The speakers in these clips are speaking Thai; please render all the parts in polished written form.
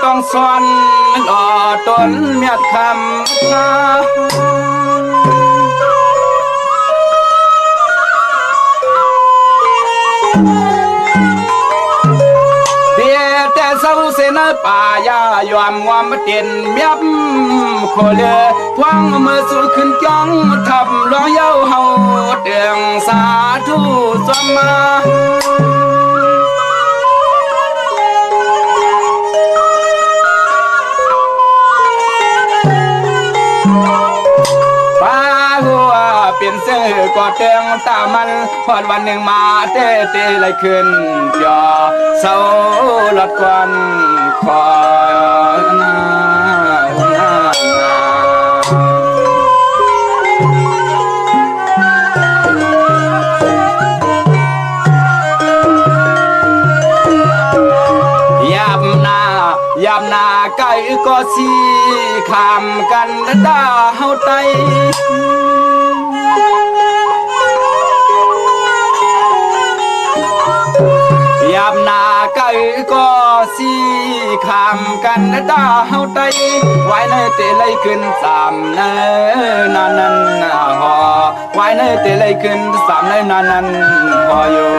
ต้องสอนหล่อตนเมียดคำเบียแต่เศร้าเสนป่ายายอมวามเตียนเมียบโคเลทวงมือสู้ขึ้นจ้องทับร้องเย้าเฮาเตียงสาธุสวมาเปลี่ยนเสื้อก็เตียงตามันพอดวันหนึ่งมาเต้เต้เลยขึ้นจอเศร้าลดควันคอยยามนาไก่ก็สีขามกันตาเฮาไตยามนาไก่ก็สีขามกันตาเฮาไตไว้ในเตเลยขึ้นสามเนนานันหอไว้ในเตเลยขึ้นสามเนนานันหออยู่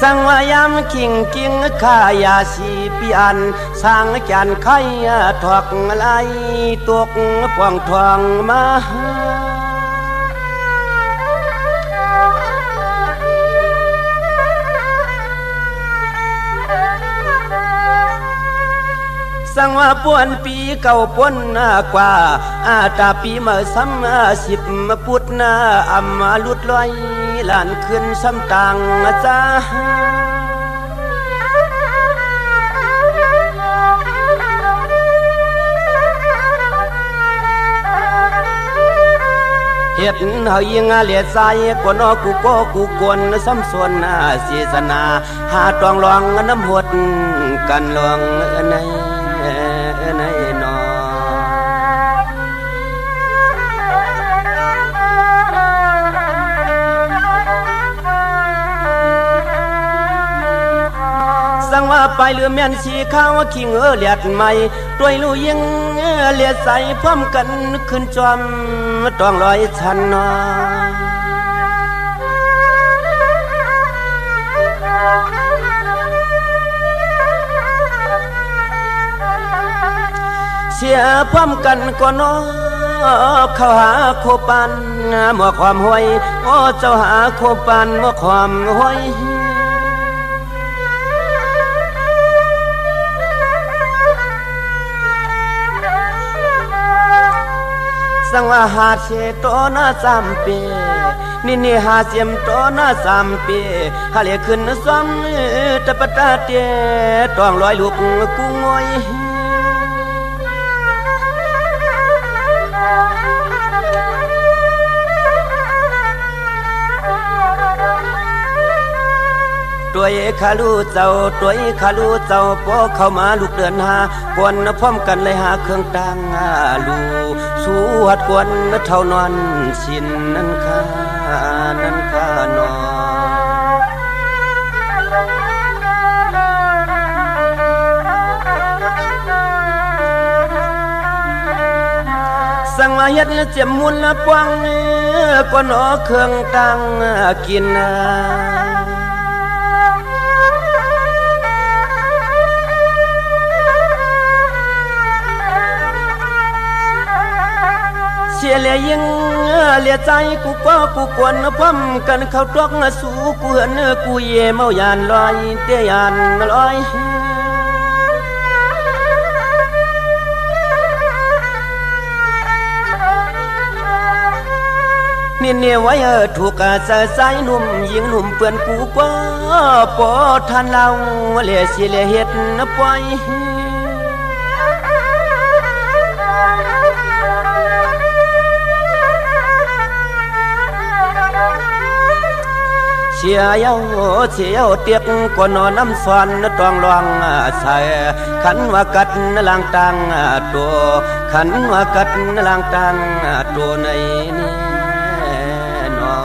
สังวายามกิ่งกิ่งขายาสีปีอันสร้างจานไข่ถอกไหลตกพวงทองมาสังว่าป่วนปีเก่าป่วนกว่าตาปีมาซ้ำสิบพุทธนาอำมาลุดลอยหลานขึ้นซ้ำต่างจ้าเฮ็ดเฮายิงเลียดใส่กวนกูโกกูกวนซ้ำส่วนเสียสนาหาตองลองน้ำหดกันลองในนอสังว่าไปเรือแม่นสีข้าวขิงเลียดใหม่ด้วยลูยิงเลียดใส่พร้อมกันขึ้นจอมต้องลอยชันนอเสียพร้อมกันก็นอเข้าหาโคปันหมอความห้วยโอ้เจ้าหาโคปันหมอความห้วยสังว่าหาเชโตนาสามปีนี่หาเสียมโตนาสามปีหาเลียขึ้นซ้ำตะปะตาเตต้องลอยลูกกูงอยตัวขาลูเจ้าตัวขาลูเจ้าพอเข้ามาลูกเดินหากวนพร้อมกันเลยหาเครื่องต่างลูสวดกวนเท่านอนสินนั้นข้านอสังมาเฮ็ดเจ็บมุนละปวงกวนเครื่องต่างกินเ ชียเลียยิงเลียใจกูก็กูกวนพร้อมกันเข้าตอกสู่กูเหินกูเย่เมายานลอยเตียยานลอยนี่เนี่ยไว้ถูกอาสายหนุ่มยิงหนุ่มเปื่อนกูก็ปอทันเราเลียชีเลียเฮ็ดปล่อยเชียวเตียกกว่านอนน้ำสวนตองลองใส่ขันว่ากัดลางตังตัวขันว่ากัดลางตังตัวในนี้นอ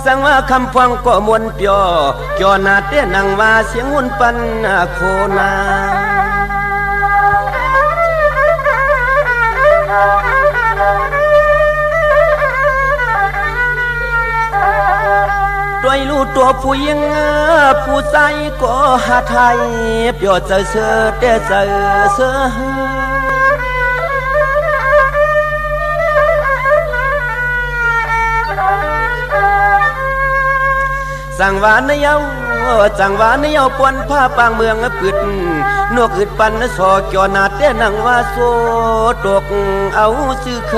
สั่งว่าคำฟังก็มวนเปียวจอนาเต้นังว่าเสียงหุ่นปันโคนาตัวลูกตัวผู้หญิงผู้ใจก็หาไทยเปียวเจอเสือแต่เจอเสือสั่งหวานเยาจังหวานเยาปวนผ้าปางเมืองปิดนกอึดปันสอจอนาเต้นังว่าโซตกเอาซื้อเค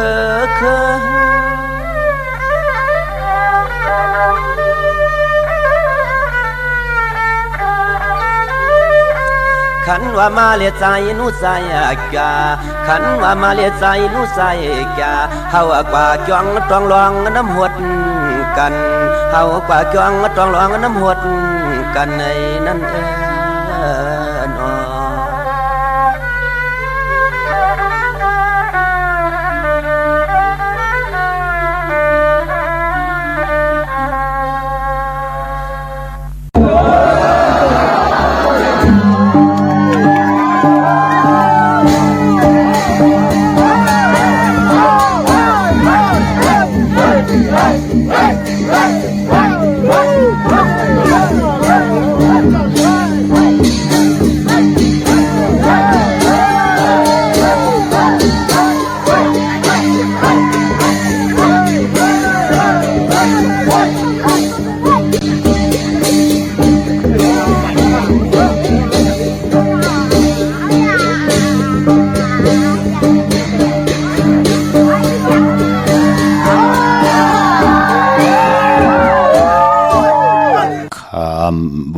ขันว่ามาเลียใจนู้ใส่กาขันว่ามาเลียใจนู้ใส่กาเฮากว่าจ้องต้องลองน้ำหดกันเฮากว่าจ้องต้องลองน้ำหดกันในนั้นนอ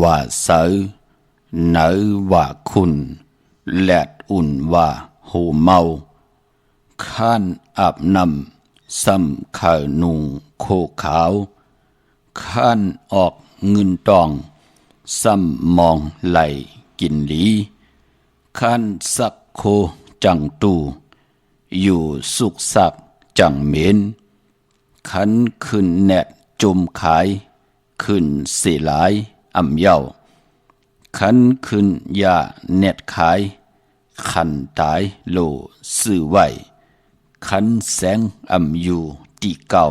ว่าเสือเนื้อว่าคุณแลดอุ่นว่าหูเมาข้านอาบน้ำซ้ำข่าวนุงโคขาวข้านออกเงินตองซ้ำมองไหลกินหลีข้านสักโคจังตูอยู่สุกสักจังเหม็นขันขึ้นแนดจมขายขึ้นเสียหลายอำเยาขันขึ้นยาเน็ดขายขันตายโลซื้อไว้ขันแสงอำอยู่ตีเก่า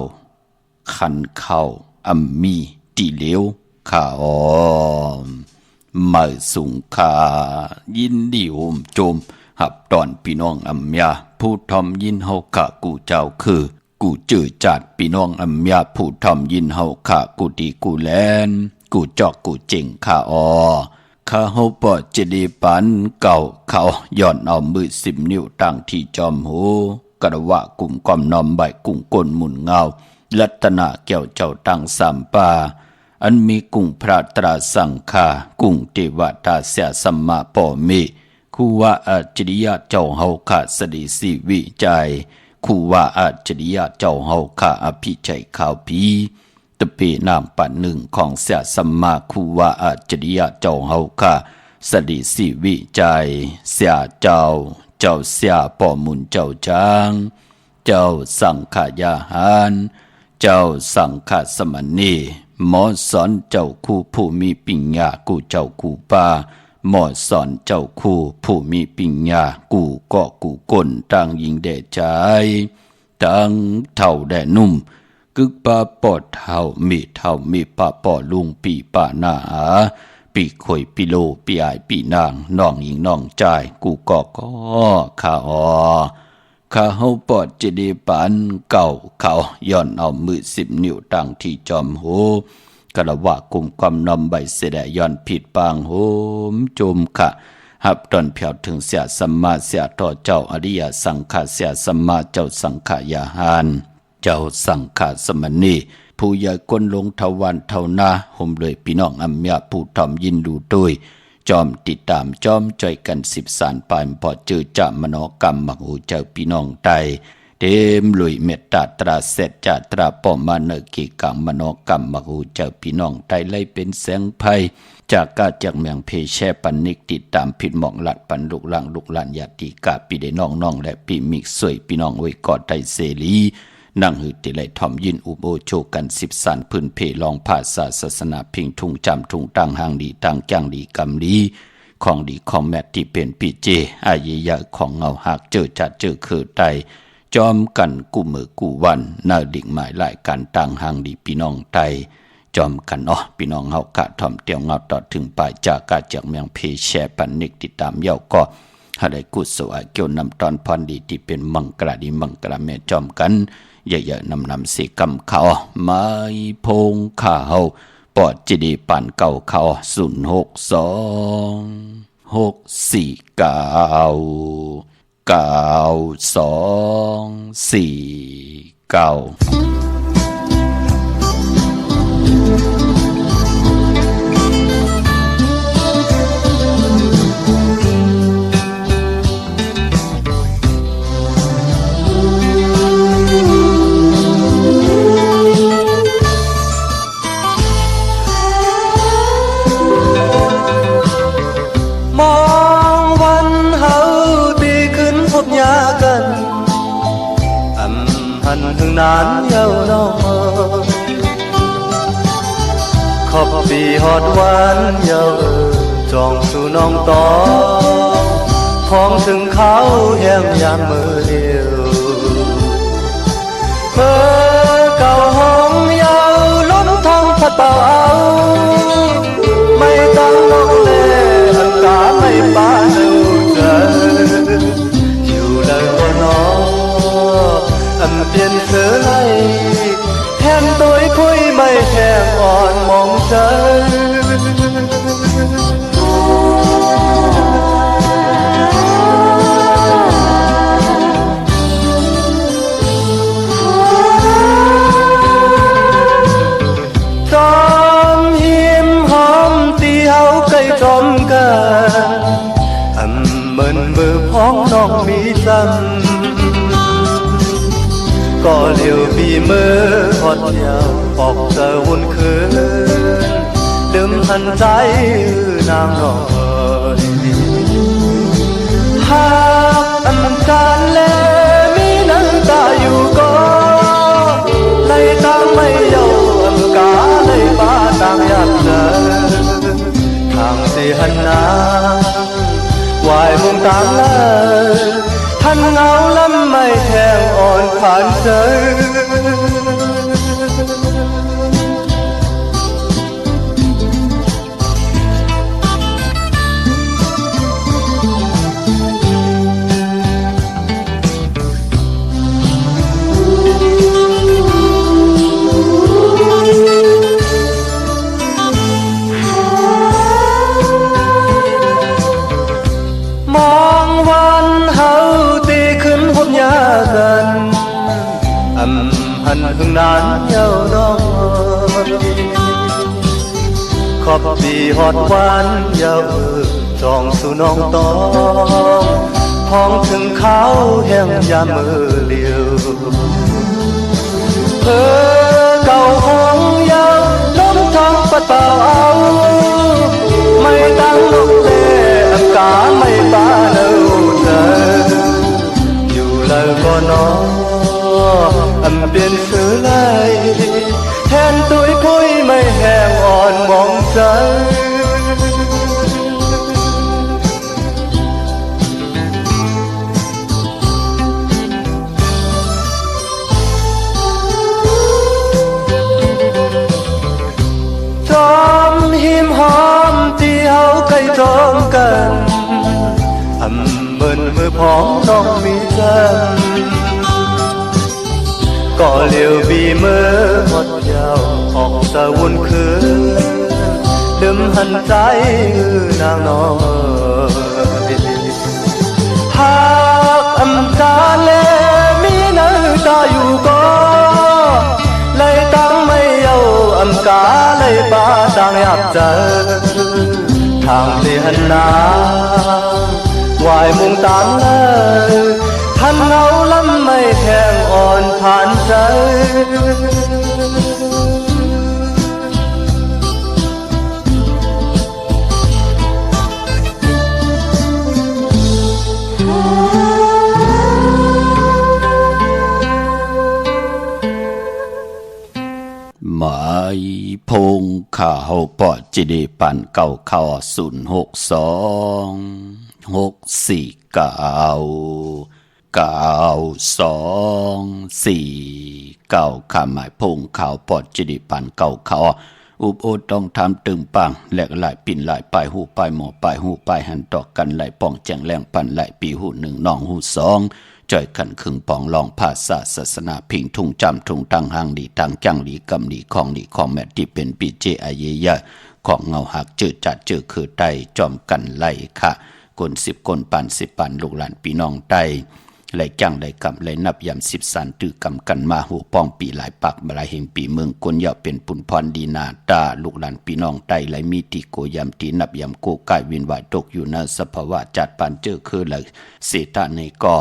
ขันเข้าอำมีตีเหลวข้าอ้อมมาสุงขายินดีโอมโจมหับตอนพี่น้องอำยาผู้ทอมยินเฮาข้ากูเจ้าคือกูจื้อจัดพี่น้องอำยาผู้ทอมยินเฮาข้ากูดีกูแลนกูจอกกูเจ๋งข้าอ้อข้าเฮาปอจะดีปันเก่าเขาย้อนเอามือ10 นิ้วตั้งที่จอมหูกระวะกลุ่มกอมนอมใบกุ้งก้นหมุนเงาลัตนาแก้วเจ้าตั้งสามป่าอันมีกุ้งพระตราสังฆากุ้งเทวตาเสียสัมมาปอเมคูว่าอัจฉริยะเจ้าเฮาข้าสดีสิวิจัยคูว่าอัจฉริยะเจ้าเฮาข้าอภิชัยข่าวพีตะเปนามปันหนึ่งของเสียสัมมาคูว่าอัจฉริยะเจ้าเฮาข้าสดีสิวิจัยเสียเจ้าเสียปอมุนเจ้าจางเจ้าสังขายาหารเจ้าสังฆสมณีหมอสอนเจ้าคู่ผู้มีปัญญากูเจ้ากูป่าหมอสอนเจ้าคู่ผู้มีปัญญากูก็กูก้นต่างยิงแด่ใจต่างเท่าแด่นุ่ม กึกปาปอดเท่ามีปาปอลุงปีป่าหน้าปีข่อยปีโลปีอายปีนางน้องหญิงน้องจายกูก็ข้าข้าเฮาปอดจะได้ปานเก่าเขาย้อนเอามือ10 นิ้วตั้งที่จอมโหกะว่ากุมความนำใบเสดย้อนผิดปางโหมจมค่ะหับตอนเพียวถึงเสียสัมมาเสียต่อเจ้าอริยสังฆาเสียสัมมาเจ้าสังขายาหานเจ้าสังฆาสมณีผู้ใหญ่ก้นลงทวันเท่านาห่มเลยพี่น้องอัมยาผู้ทอมยินดูด้วยจอมติดตามจอมใจกัน10 สารปานพอเจอจามโนกรรมมักหูเจ้าพี่น้องไตเต็มลุยเมตตาตราเสร็จจาตราปอมาเนกิกังมโนกรรมมักหูเจ้าพี่น้องไตไล่เป็นแสงไพจากกาจากเมืองเพแช่ปันนิกติดตามผิดหมองหลัดปันลูกหลังลูกหลานญาติกาปีได้น้องและปีมิกสวยพี่น้องไว้กอดไตเสรีนั่งหืดติไลทอมยินอุโบโชกัน10 สารพื้นเพลองภาษาศาสนาพิงทุ่งจำทุ่งตั้งหางดีตั้งจ้างดีกำดีของดีของแมทที่เป็นปีเจอาเยยะของเงาหักเจอจัดเจอคือไตจอมกันกูมือกูวันนาดิ่งหมายหลายการตั้งหางดีพี่น้องไตจอมกันพี่น้องเฮากะทอมเตียวเงาต่อถึงปลายจากกาจากเมืองเพแชปันนิกติดตามเย้าก็หาได้กุศลเกี่ยวนำตอนพรดีที่เป็นมังกรดีมังกรแม่จอมกันเยอะๆนำสีกำเขาไม้พงข้าวปอดจีดีปั่นเก่าเขา062-649-9249ถึงนานเย้าน้องขอบปีฮอดวันเย้าจองสู่น้องต่อของถึงเขาแห้มยามมือเดียวเมื่อเก่าห้องเย้าล้มทางพัดเป่าเอาไม่ต้องนกเล่หันตาไม่ปาเดูเจออยู่เลยว่าน้องเปลี่ยนเสือไล่แทนตัวคุยไม่แห้งอ่อนมองใจจอมหิมหอมตีเฮาใกล้จอมกันเหมือนมือพ้องน้องมีซ้ำก็เลี้ยวปีมือพอดยาวออกเจอวุ่นคืนดื่มหันใจนางน้อยหากอันการแลมีน้ำตาอยู่ก็ไล่ตามไม่เย้าอันกาไล่ป้าต่างอยากเจอทางสิหันนาวายมุงตามเลยท่านเงาล้ำไม่แห้งอ่อนผ่านเจอถึงนานเย้าน้องขอบปีฮอดวันเย้าจองสู่น้องตองห้องถึงเขาแห้มยามมือเลียวเเก่าห้องเย้าล้มทางปัดเป่าเอาไม่ตั้งลูกเล่อันกาไม่ปาเล่าเธออยู่เลยก็น้องเปลี่ยนเสือไล่แทนตัวคุยไม่แห้งอ่อนมองใจ ท จอมกันเมินมือพองต้องมีจันก็เลี้ยวบีมือหดยาวออกสะวุ่นคืนลืมหันใจนางน้อยหากจาเลมีเนื้อตาอยู่ก็เลยตั้งไม่เอากาเลยบ้าต่างอยากเจอทางเลียนนาวายมุงตามเลยท่านเงาล้ำไม่แข็งอ่อนผ่านใจหมายพงข่าวปอจิดีปันเก่าข่าว062-649-9249ข่าวหมายพงข่าวปอจิดีปันเก่าข่าวอุบโอต้องทำตึงปังแหลกหลายปิ่นหลายปลายหูปลายหมอปลายหูปลายหันต่อกันหลายป่องแจงแรงปันหลายปีหูหนึ่งน้องหูสองจ่อยขันขึงปองลองภาษาศาสนาพิงทุ่งจำทุ่งตังหังดีตังจังดีกำดีของแม่ที่เป็นปีเจอาเยยะของเงาหักเจอจัดเจอคือไตจอมกันไล่ค่ะกน10คนปัน10ปันลูกหลานพี่น้องไตไหลจังไหลกำไหลนับยำ10สันตือกำกันมาหูป้องปีหลายปักหลายแห่งปีเมืองกนเหยาเป็นปุนพรดีนาตาลูกหลานพี่น้องไตไหลมีติโกยำตีนับยำโกกายวินวายตกอยู่ในสภาวะจัดปันเจอคือไหลเสตาในก่อ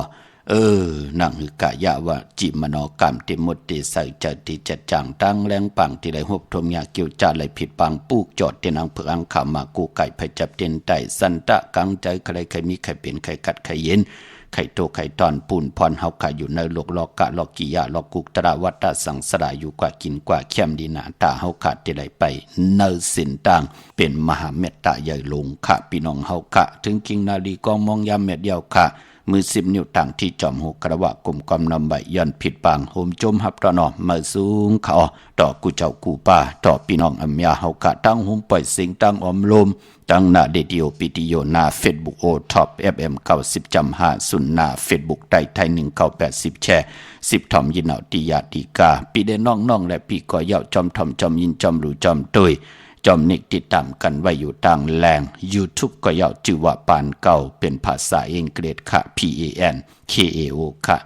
นั่งหือกะยะว่าจิมโนกรรมติมุตติใส่จัดที่จัดจังตั้งแรงปังที่ได้หบทมยาเกี่ยวจาไหลผิดปังปูกจอดเตนังเผืองขามากูไก่ไผจับเต็นไตสันตะกังใจใครมีใครเป็นใครกัดใครเย็นใครโตใครตอนปูนพรเฮาขาอยู่ในโลกลอกะลอกกิยะลอกกุกตระวัตตะสังสระอยู่กว่ากินกว่าเข้มดีนาตาเฮาขาดที่ไหลไปเนสินตังเป็นมหาเมตตาใหญ่หลงค่ะพี่น้องเฮาค่ะถึงกิงนาลีกองมองยามเม็ดเดียวค่ะมือ10 นิ้วต่างที่จอมหูกระวะกลมกอมนำใบยันผิดปางโหมจมหับตอนอมาสูงเขาต่อกูเจ้ากูป้าต่อพี่น้องอัมยาเฮากะตั้งหุมปล่อยเสียงตั้งอมลมตั้งหน้าเดดิโอปิติโยนาเฟซบุ๊กโอท็อป FM 90.5สุนนาเฟซบุ๊กไต้ไทย1980แชร์10ทอมยินเอาติยาติกาปีเดน้องๆและพี่ก็เยาจอมทอมจอมยินจอมรู้จอมตุยจอมนิกติดตามกันไว้อยู่ต่างแหล่ง YouTube ก็ยาวชื่อว่าปานเก่าเป็นภาษาอังกฤษค่ะ PANKAO ค่ะ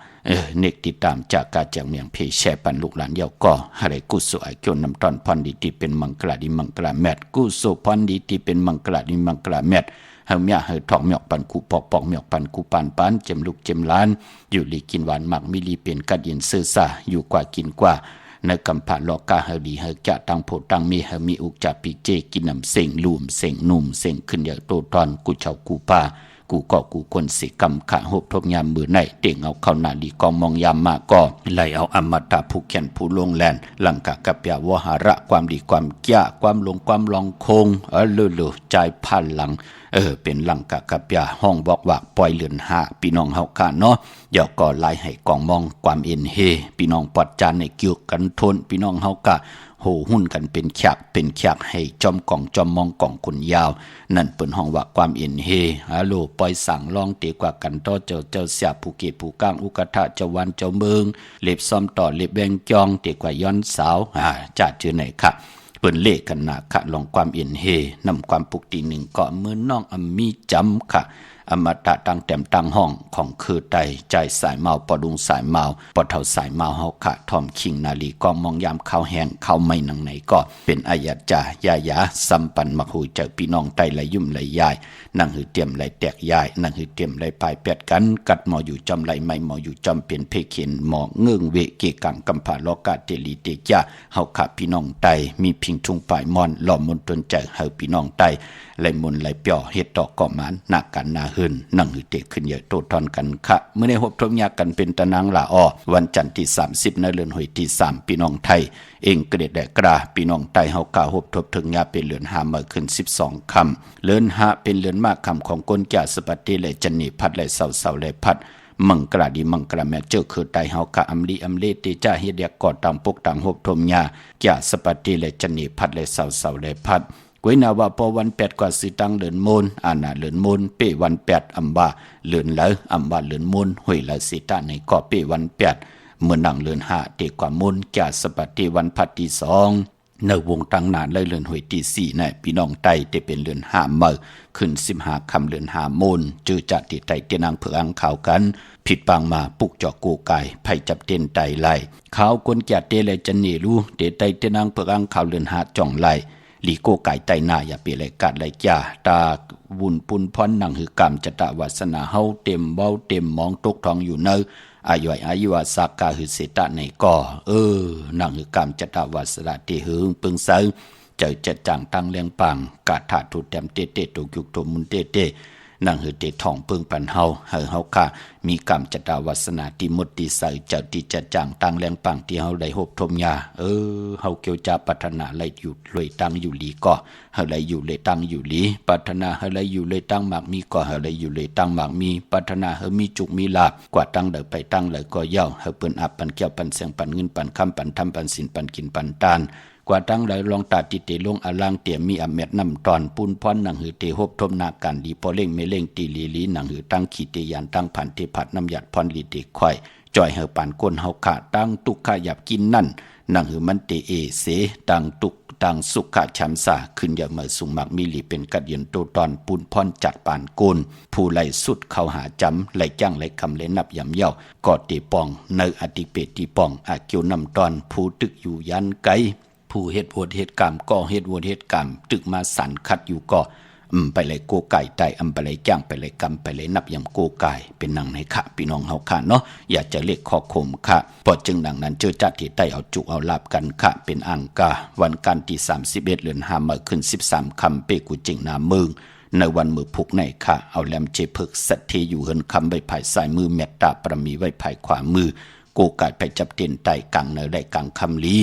เนกติดตามจากการจากเมียงเพแชร์ปันลูกหลานเยาวก็อะไรกุศลไอเกี่ยวนำตอนพันดีที่เป็นมังกรดิมังกรแมทกุศลพันดีที่เป็นมังกรดิมังกรแมทเฮาเมียเฮาทองเมียกปันกูปอกเมียกปันกูปานเจมลูกเจมล้านอยู่ลีกินหวานหมักมิลีเป็นกัดยินซื่อซาอยู่กว่ากินกว่าในกำผ่านลอกาเฮดีเฮจะตังโพตังมีเฮมีอุกจาปิเจกินนำเสียงลุ่มเสียงนุ่มเสียงขึ้นอย่างโตตอนกูเจ้ากูป้ากูก็กูคนสิกำขะหบทบยามมือในเต่งเอาเข้าหน้าดีกองมองยามมาก็ไล่เอาอมตะผู้แขนผู้ลงแลนหลังกะกับยาวหาระความดีความแก่ความลงความลองคงลือใจพันหลังเป็นหลังกะกับยาห้องบอกว่าปล่อยเลือนหาพี่น้องเฮาค่ะเนาะเดี๋ยวก็ไล่ให้กองมองความเอ็นเฮพี่น้องปอดจานในเกี่ยวกันทนพี่น้องเฮากะโหหุ้นกันเป็นแขกให้จอมกล่องจอมมองกล่องคนยาวนั่นเปิ้นห้องว่าความเอ็นเฮฮัลโหลปล่อยสั่งลองเตกว่ากันต่อเจ้าเสียผู้เก็บผู้ก้างอุกทะเจ้าวันเจ้าเมืองเล็บซ้อมต่อเล็บแบงจองเตกว่าย้อนสาวจัดชื่อไหนค่ะเปิ้นเลขกันนะค่ะลองความเอ็นเฮนำความปุกตีหนึ่งก็มือน้องมีจำค่ะอมตะตั้งแต้มตั้งห้องของคือไตใจสายเมาปอดุงสายเมาปอเท่าสายเมาเฮาขะทอมคิงนาลีกองมองยามข้าวแห้งข้าวไม่นังไหนก็เป็นอาญาจายายาสัมปันมักหูเจอพี่น้องไตไหลยุ่มไหลยายนั่งหือเตรียมไหลแตกยายนั่งหือเตรียมไหลปลายแปดกันกัดหมออยู่จอมไหลไม่หมออยู่จอมเป็นเพเขียนหมอเงื่องเวเกกังกำผาโลกาเตลีเตจาเฮาขะพี่น้องไตมีพิงทุ่งปลายมอนหล่อมนตนใจเฮาพี่น้องไตไหลมนไหลเปียวเฮ็ดดอกก่อมานหนักกันนาหืนนั่งหือเตขึ้นเยอะโตทอนกันค่ะเมื่อในหบทบยากันเป็นตะนางละอ้อวันจันทร์ที่30ในเดือนหอยที่3พี่น้องไทยเองกระเด็ดแดกราพี่น้องไทยเฮากะหบทบถึงยาเป็นเดือน5มาขึ้น12ค่ำเดือน5เป็นเดือนมากค่ำของกนแก่สปัตติและจันนีพัดและเสาและพัดมังกราดีมังกราแม่เจ้าคือไตเฮากะอำลีอำเลติจ้าเฮ็ดเดียกอดตามปกตามหบทมยาแก่สปัตติและจันนีพัดและเสาและพัด กวยนาว่าพอวัน8กว่าสิตังเลินโมนอานาเลินโมนเปวัน8อำว่าเลินเหลออำว่าเลินโมนห้วยละสิตาในก็เปวัน8เมื่อนังเลิน5เตกว่าโมนแก่สปัติวันพัดที่2ในวงตังนานเลยเลือนหวยที่4ในพี่น้องไตได้เป็นเลือน5เมื่อขึ้น15คำเลือน5โมนจือจัดที่ไตเตนางเผืองข่าวกันผิดบางมาปุกจอกกูกายไผจับเต้นไตไล่ข่าวคนแก่เตเลยจันเนรูเตไตเตนางเผืองข่าวเลือน5จ่องไล่ลีโกไก่ไตหน้าอย่าเปไรกัดไรจ้าตาวุนปุนพรนังหือกรรมจตวาสนาเฮาเต็มเบ้าเต็มมองตกทองอยู่เนออายุวาสากาหือเสตะในก่อนังหือกรรมจตวาสนาติหึงปึงเซอเจอจัดจังตั้งเลียงปังกาถาทุดแดมเตเตตุกยุกตุมุนเตเตนังหือเตทองปึงปันเฮาเฮาค่ะมีกรรมจตวาสนาติมุตติใสเจ้าติจัดจังตั้งเลียงปังที่เฮาได้หบทมยาเฮาเกี่ยวจะปัฒนาไหลอยู่เลยตั้งอยู่ลีก็เฮาไหลอยู่เลยตั้งอยู่ลีปัฒนาเฮาไหลอยู่เลยตั้งหมากมีก็เฮาไหลอยู่เลยตั้งหมากมีปัฒนาเฮามีจุกมีลาบกว่าตั้งเดินไปตั้งเลยก็เย่าเฮาเปิ้นอับปันแก้วปันเสียงปันเงินปันคำปันทำปันสินปันกินปันตานกว่าตั้งเลยลองตาติเตลงอลังเตียมีอเม็ดน้ำตอนปุนพรหนังหือเตหบทมนาการดีพอเล่งไม่เล่งตีลีลีหนังหือตั้งขีเตยานตั้งผันเตผัดน้ำหยัดพรลีเตควายจอยเฮาปานก้นเฮาขาตั้งตุกขยับกินนั่นหนังหือมันเตเอเสตั้งตุกตั้งสุขะชัมสาขึ้นอย่าเมื่อสุมักมีลีเป็นกัดเย็นโตตอนปุนพรจัดปานก้นผู้ไหลสุดเข้าหาจำไหลจ้างไหลคำไหลนับยำเย้ากอดเตปองเนออติเปติปองอาเกียวน้ำตอนผู้ตึกอยู่ยันไกผู้เฮ็ดโวดเฮ็ดกรรมก็เฮ็ดโวดเฮ็ดกรรมตึกมาสันคัดอยู่ก็ไปเลยโกไก่ไตไปเลยจ้างไปเลยกรรมไปเลยนับยำโกไก่เป็นนังในค่ะพี่น้องเฮาค่ะเนาะอยากจะเรียกข้อคมค่ะพอจึงดังนั้นเจอจัดที่ไตเอาจุกเอาลาบกันค่ะเป็นอังกาวันกันที่31เดือน5มื้อขึ้น13คำเปกูจิงนาเมืองในวันมือพุกในค่ะเอาแลมเจพึกสัตเทอยู่เฮินคำไว้ภายซ้ายมือเมตตาประมีไว้ภายขวามือโกไก่ไปจับเตียนไตกลางเนอได้กลางคำลี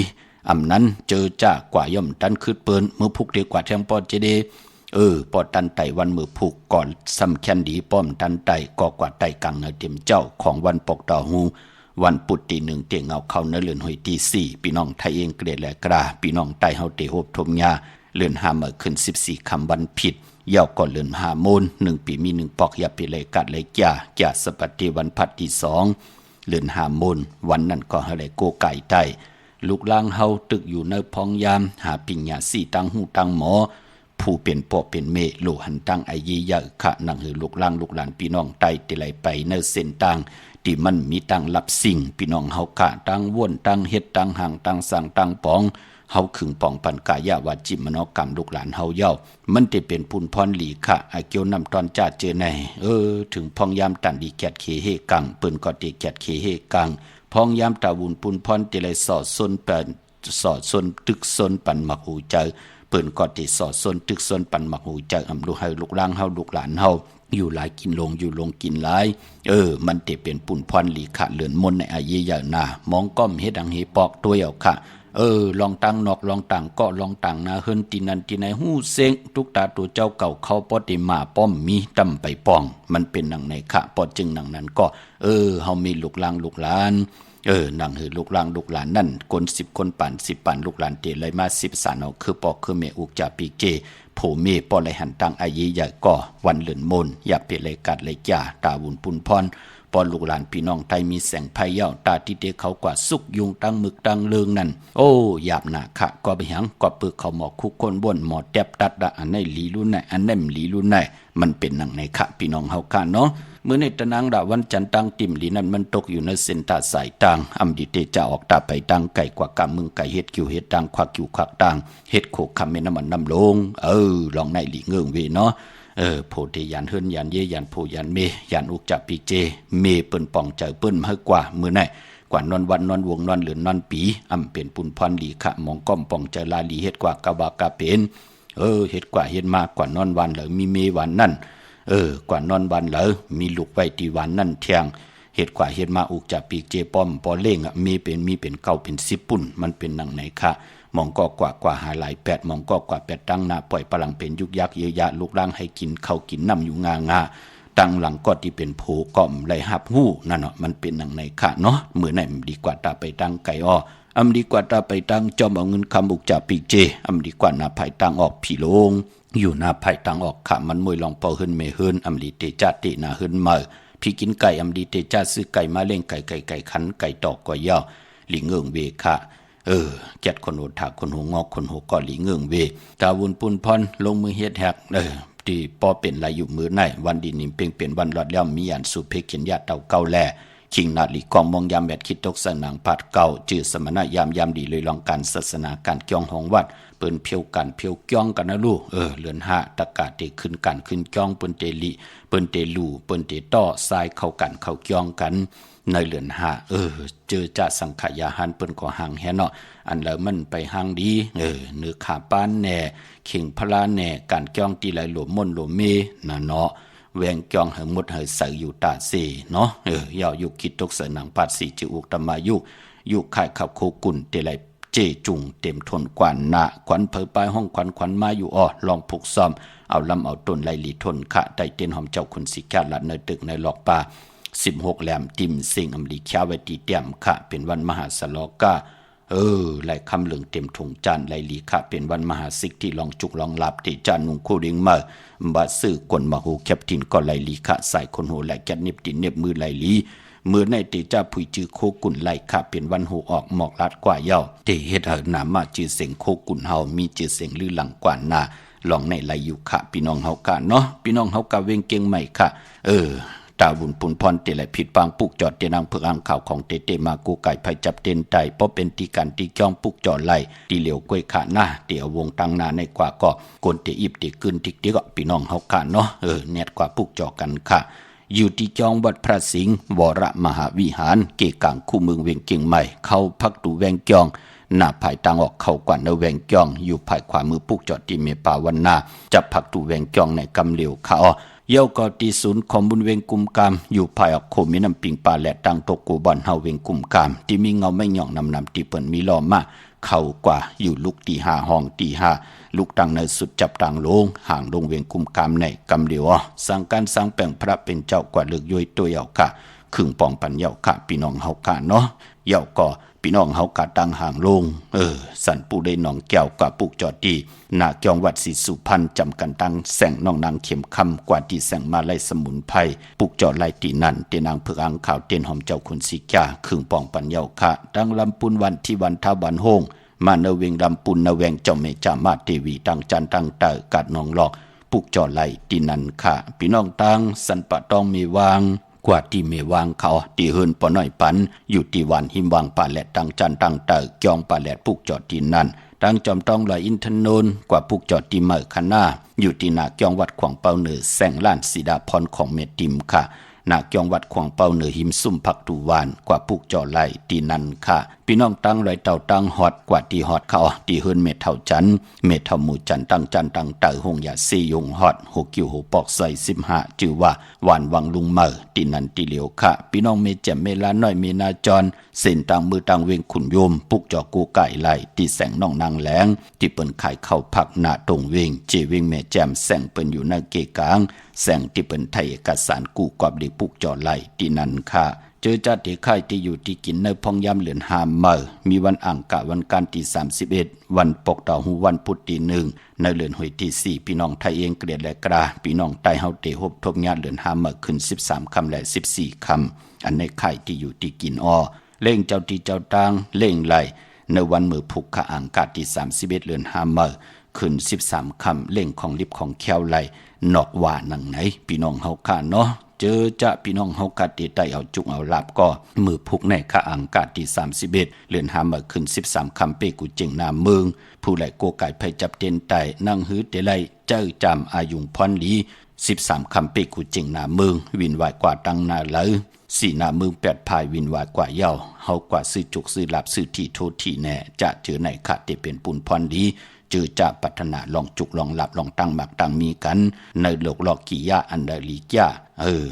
อำนั้นเจอจ้ากว่าย่อมตันคืดเปิ้นมือพุกเดียวกว่าแทงปอดเจเดปอดตันไตวันมือพุกก่อนสำคัญดีป้อมตันไตก็กว่าไตกลางเนอเต็มเจ้าของวันปกต่อหูวันปุตตี1เตียงเอาเข้าเนอเลือนหอยตี4พี่น้องไทยเองเกรดและกราพี่น้องไตเฮาเตโฮบทมยาเลือน5มื้อขึ้น14คำวันผิดยาวก่อนเลือน5โมน1ปีมี1ปอกอย่าไปเลยกัดเลยจ่าสปัติวันพัดที่2เลือน5โมนวันนั้นก็ให้เลยโกไก่ไตลูกลางเฮาตึกอยู่ในพองยามหาปิญญาสี่ตั้งหูตั้งหมอผู้เป็นปอเป็นเมโลหันตั้งไอเยยะขะนังหือลูกลางลูกหลานพี่น้องไตติไหลไปในเส้นตั้งที่มันมีตั้งรับสิ่งพี่น้องเฮาขะตั้งว่นตั้งเฮ็ดตั้งห่างตั้งสั่งตั้งปองเฮาขึงปองปันกายาวาจิมโนกรรมลูกหลานเฮาเย้ามันจะเป็นปุนพรหลีขะอาเกียวนำตอนจ้าเจอในถึงพองยามตันดีแกดเคเฮกังเปิ้นก็ติแกดเคเฮกังพองยามตาวุนปุนพรติเลยสอดซนเป็นสอดซนตึกซนปันมักหูเจอเปิ้นก็ติสอดซนตึกซนปันมักหูเจออำลูกให้ลูกหลานเฮาลูกหลานเฮาอยู่หลายกินลงอยู่ลงกินหลายมันจะเป็นปุนพรหลีขะเลือนมนในอาเยยะนามองก้อมเฮ็ดดังเฮปอกตัวเอาค่ะลองตังนอกลองตังก็ลองตังนาเฮินตีนันตีในหู้เซ็งทุกตาตัวเจ้าเก่าเขาปอติมาป้อมมีตำไปป้องมันเป็นหนังในขะปอจึงหนังนั้นก็เฮามีลูกหลานลูกหลานหนังหือลูกหลานลูกหลานนั่นคน10คนปั่น10ปั่นลูกหลานเตเลยมา10สานเอาคือปอกคือเมอุกจาปีเจโผเมปอเลยหันตังอายีใหญ่ก็วันเลือนมนอย่าเปเลยกัดเลยจ่าตาวุนปุนพรปอนลูกหลานพี่น้องไทยมีแสงไพ่เย้าตาที่เด็กเขากว่าสุกยุงตั้งมึกตั้งเลืองนั่นหยาบหนาขะก็ไปหังก็ปึกเขาหมอกคุกคนบ่นหมอแทบตัดดะอันในหลีรุ่นไหนอันนั้นหลีรุ่นไหนมันเป็นหนังในขะพี่น้องเฮาค่ะเนาะเมื่อในตะนางดาวันจันทร์ตั้งติ่มหลีนั้นมันตกอยู่ในเส้นตาสายต่างอำดิเตจะออกตาไปตั้งไก่กว่ากำมึงไก่เฮ็ดคิวเฮ็ดตังควักคิวควักตังเฮ็ดโขกคำเมน้ำมันน้ำลงลองในหลีเงื่องเวเนาะโพธิยันเฮิรนยันเยยันโพยันเมยันอุกจับปีเจเมเปิ้นป่องเจอเปิ้นเฮกว่ามื้อไหนกว่านอนวันนอนวงนอนเหลือนนอนปีอำเป็นปุนพรหลีขะมองก้อมป่องเจอลาลีเฮ็ดกว่ากะบากะเป็นเฮ็ดกว่าเฮ็ดมากกว่านอนวันเหลือมีเมวันนั่นกว่านอนวันเหลือมีลูกไว้ที่วันนั่นเที่ยงเฮ็ดกว่าเฮ็ดมาอุกจับปีเจป้อมปอเล่งมีเป็นเก้าเป็น10ปุ่นมันเป็นหนังไหนคะมองก็กว่าหาหลาย8มองก็กว่า8ตั้งหน้าปล่อยพลังเป็นยุกยักเยยะลูกล่างให้กินข้าวกินน้ำอยู่งาตั้งหลังก็ที่เป็นโผก้อมไหลหับหู้นั่นเนาะมันเป็นหนังในขะเนาะมื้อไหนดีกว่าตาไปตั้งไก่อ้อ อำดีกว่าตาไปตั้งจอมเอาเงินคำบุกจ่าปีเจอำดีกว่านาภายตั้งออกผีโลงอยู่นาภายตั้งออกขะมันมวยลองเป่าเฮินเมเฮินอำดีเตจัดเตนาเฮินเมอพี่กินไก่อำดีเตจัดซื้อไก่มาเล่งไก่ขันไก่ตอกกว่ายาวหลิงเอิงเวค่ะแกดคนโหดถักคนหูงอกคนหูก่อหลิงเอิงเวตาวุนปุนพรลงมือเฮ็ดแฮกที่ปอเป็นลายอยู่มือในวันดีนิ่มเพ่งเป็นวันหลอดแล้วมีอันสุเพเขียนญาติเต่าเก่าแลคิงนาลีกองมองยามแบดคิดตกสนังผาดเก่าจื่อสมณะยามดีเลยลองการศาสนาการเกี่ยงของวัดเปิ้นเพียวกันเพียวเกี่ยงกันนะลูกเลือนหะตะกาเตขึ้นกันขึ้นเกี่ยงเปิ้นเตลิเปิ้นเตลูเปิ้นเตต้อทรายเข้ากันเข้าเกี่ยงกันในเลือนหะเจอจะสังขยาหันเปิ้นก็ห่างแฮเนาะอันแล้วมันไปห่างดีเนื้อขาป้านแน่เข่งพลาแน่การเกี่ยงตีไหลหลมมนหลมเมน่ะเนาะแวงจองเหงหมดเหยใส่อยู่ตาเสเนาะยาวยุคิดตกเสนังปัดสีจิอุกตมายุข่ายขับโคกุนเตไลเจจุงเต็มทนกว่านะขวัญเผยปลายห้องขวัญมาอยู่ลองผูกซ้อมเอาลำเอาต้นไลลีทนขะไตเต้นหอมเจ้าคุณสิกาละเนตึกในหลอกป่า16แหลมติมสิงอำลีเขียวไว้ตีเตียมขะเป็นวันมหาสลอกาไหลคำเหลืองเต็มถุงจานไหลลีค่ะเป็นวันมหาศิกที่ลองจุกลองหลับที่จานนุงคู่ดิงมาบาซื้อกวนมาหูแคปตินก็ไหลลีค่ะใส่คนหูไหลแกนเน็บตินเน็บมือไหลลีมือในตีจ้าผุยจือโคกุ่นไหลค่ะเป็นวันหูออกหมอกลัดกว่าเย้าเตเฮ็ดหนามาจือเสียงโคกุ่นเฮามีจือเสียงลือหลังกว่าหน้าลองในไหลอยู่ค่ะพี่น้องเฮากะเนาะพี่น้องเฮากะเวงเก่งใหม่ค่ะตาบุญปุนพรเตไหลผิดปางปุกจอดเตนางเพื่ออ่างข่าวของเตมากูไก่ไผจับเต้นไตเพราะเป็นตีกันตีจ้องปุกจอดไหลตีเหลียวกล้วยขาหน้าเตียววงตังนาในกว่าก็กนเตอิบเตกึนทิกก็พี่น้องเฮาค่ะเนาะเน็ตกว่าปุกจอกันค่ะอยู่ที่จองวัดพระสิงห์วรมหาวิหารเกกังคู่เมืองเวียงเก่งใหม่เข้าพักตูแวงจองหน้าภายตังออกเข้ากว่าในแวงจองอยู่ภายขวามือปุกจอดที่เมปาวันนาจับพักตูแวงจองในกำเหลียวค่ะเย้าก็ตีศูนย์ของบุญเวงกุมกามอยู่ภายออกโคมีน้ำปิงปลาและตังตกกูบอนเฮาเวงกุมกามที่มีเงาไม่หย่องนำตีเปิ่นมีล้อมาเข้ากว่าอยู่ลุกตีห้าห้องตีห้าลูกตังในสุดจับตังลงห่างลงเวงกุมกามในกำเหลียวสั่งการสั่งแป่งพระเป็นเจ้ากว่าเลือกย่อยตัวเย้าค่ะครึ่งปองปันเย้าค่ะพี่น้องเฮาค่ะเนาะเย้าก็พี่น้องเฮากะตังห่างลงสันปูได้หนองแก้วกะปุกจอดดีหน้าเกี่ยงวัดศรีสุพรรณจำกันตังแสงน้องนางเข็มคำกว่าที่แสงมาไล่สมุนไพรปุกจอดไล่ตีนั่นเตนางเผือกอังข่าวเต้นหอมเจ้าคุณสิกาครึ่งปองปันเย้าค่ะดังลำปุนวันที่วันท้าวันโฮงมาเนเวงลำปุนเนเวงเจ้าเมจามาเทวีตังจันตังเตอกัดนองหลอกปุกจอดไล่ตีนั่นค่ะพี่น้องตังสันปะตองมีวางกว่าที่เมวางเขาตีเฮินปอน้อยปันอยู่ที่วันหิมวางป่าแหลดตังจันตังเตอจองป่าแหลดปุกจอดที่นั่นตังจอมต้องลอยอินทนนกว่าปุกจอดที่เมื่อคณาอยู่ที่นาจองวัดขวางเปาเหนือแสงล้านสีดาพรของเมติมค่ะนาจองวัดขวางเปาเหนือหิมซุ่มพักตูวานกว่าปุกจอดไล่ที่นั่นค่ะพี่น้องตั้งลอยเต่าตั้งฮอดกว่าที่ฮอดเขาตีเฮินเมเท่าจันเมเท่าหมู่จันตังจันตังเตอหงยาซียงฮอดหกกิ้วหปอกใส่15จื่อว่าหวานวังลุงเมอตีนันตีเหลียวค่ะพี่น้องเมแจ่มเมลาน้อยเมนาจรเส้นตังมือตังเวงขุนโยมปุกจอกูไก่ไหลตีแสงน้องนางแหลงที่เปิ้นขายเข้าผักหน้าตรงเวงเจเวงเมแจ่มแสงเปิ้นอยู่ในเกกางแสงที่เปิ้นไทยเอกสารกูกอบดีปุกจอไหลตีนันค่ะเจอจัดที่ค่ายที่อยู่ที่กินในพองยามเหลือนหามเมื่อมีวันอ่างกะวันการที่31วันปกดาวหูวันพุธที่1ในเหลือนหวยที่4พี่น้องไทยเองเกลียดและกราพี่น้องไตเฮาเตฮบทบญาติเหลือนหามเมื่อขึ้น13คำและ14คำอันในค่ายที่อยู่ที่กินเล่งเจ้าที่เจ้าตางเล่งไหลในวันมือผูกขะอ่างกะที่31เหลือนหามเมื่อขึ้น13คำเล่งของลิบของแควไหลนอกว่านังไหนพี่น้องเฮาค่ะเนาะเจอจะพี่น้องเฮากะติไตเอาจุกเอาลาบก็มือพุกในขะอังกะที่31เลือนหามาขึ้น13คำเปกูเจงนาเมืองผู้ไหลโกไก่ไผจับเต้นไตนั่งหือเตไลเจ้าจำอายุงพรลี13คำเปกูเจงนาเมืองวินวายกว่าตังนาเลยสีนาเมือง8พายวินวายกว่าเย้าเฮากว่าซื้อจุกซื้อลาบซื้อที่โทษที่แน่จะเจอในขะเตเป็นปุนพรลีเจอจะพัฒนาลองจุกลองหลับลองตั้งหมักตั้งมีกันในโลกลอกกี่ยาอันใดลีจ้า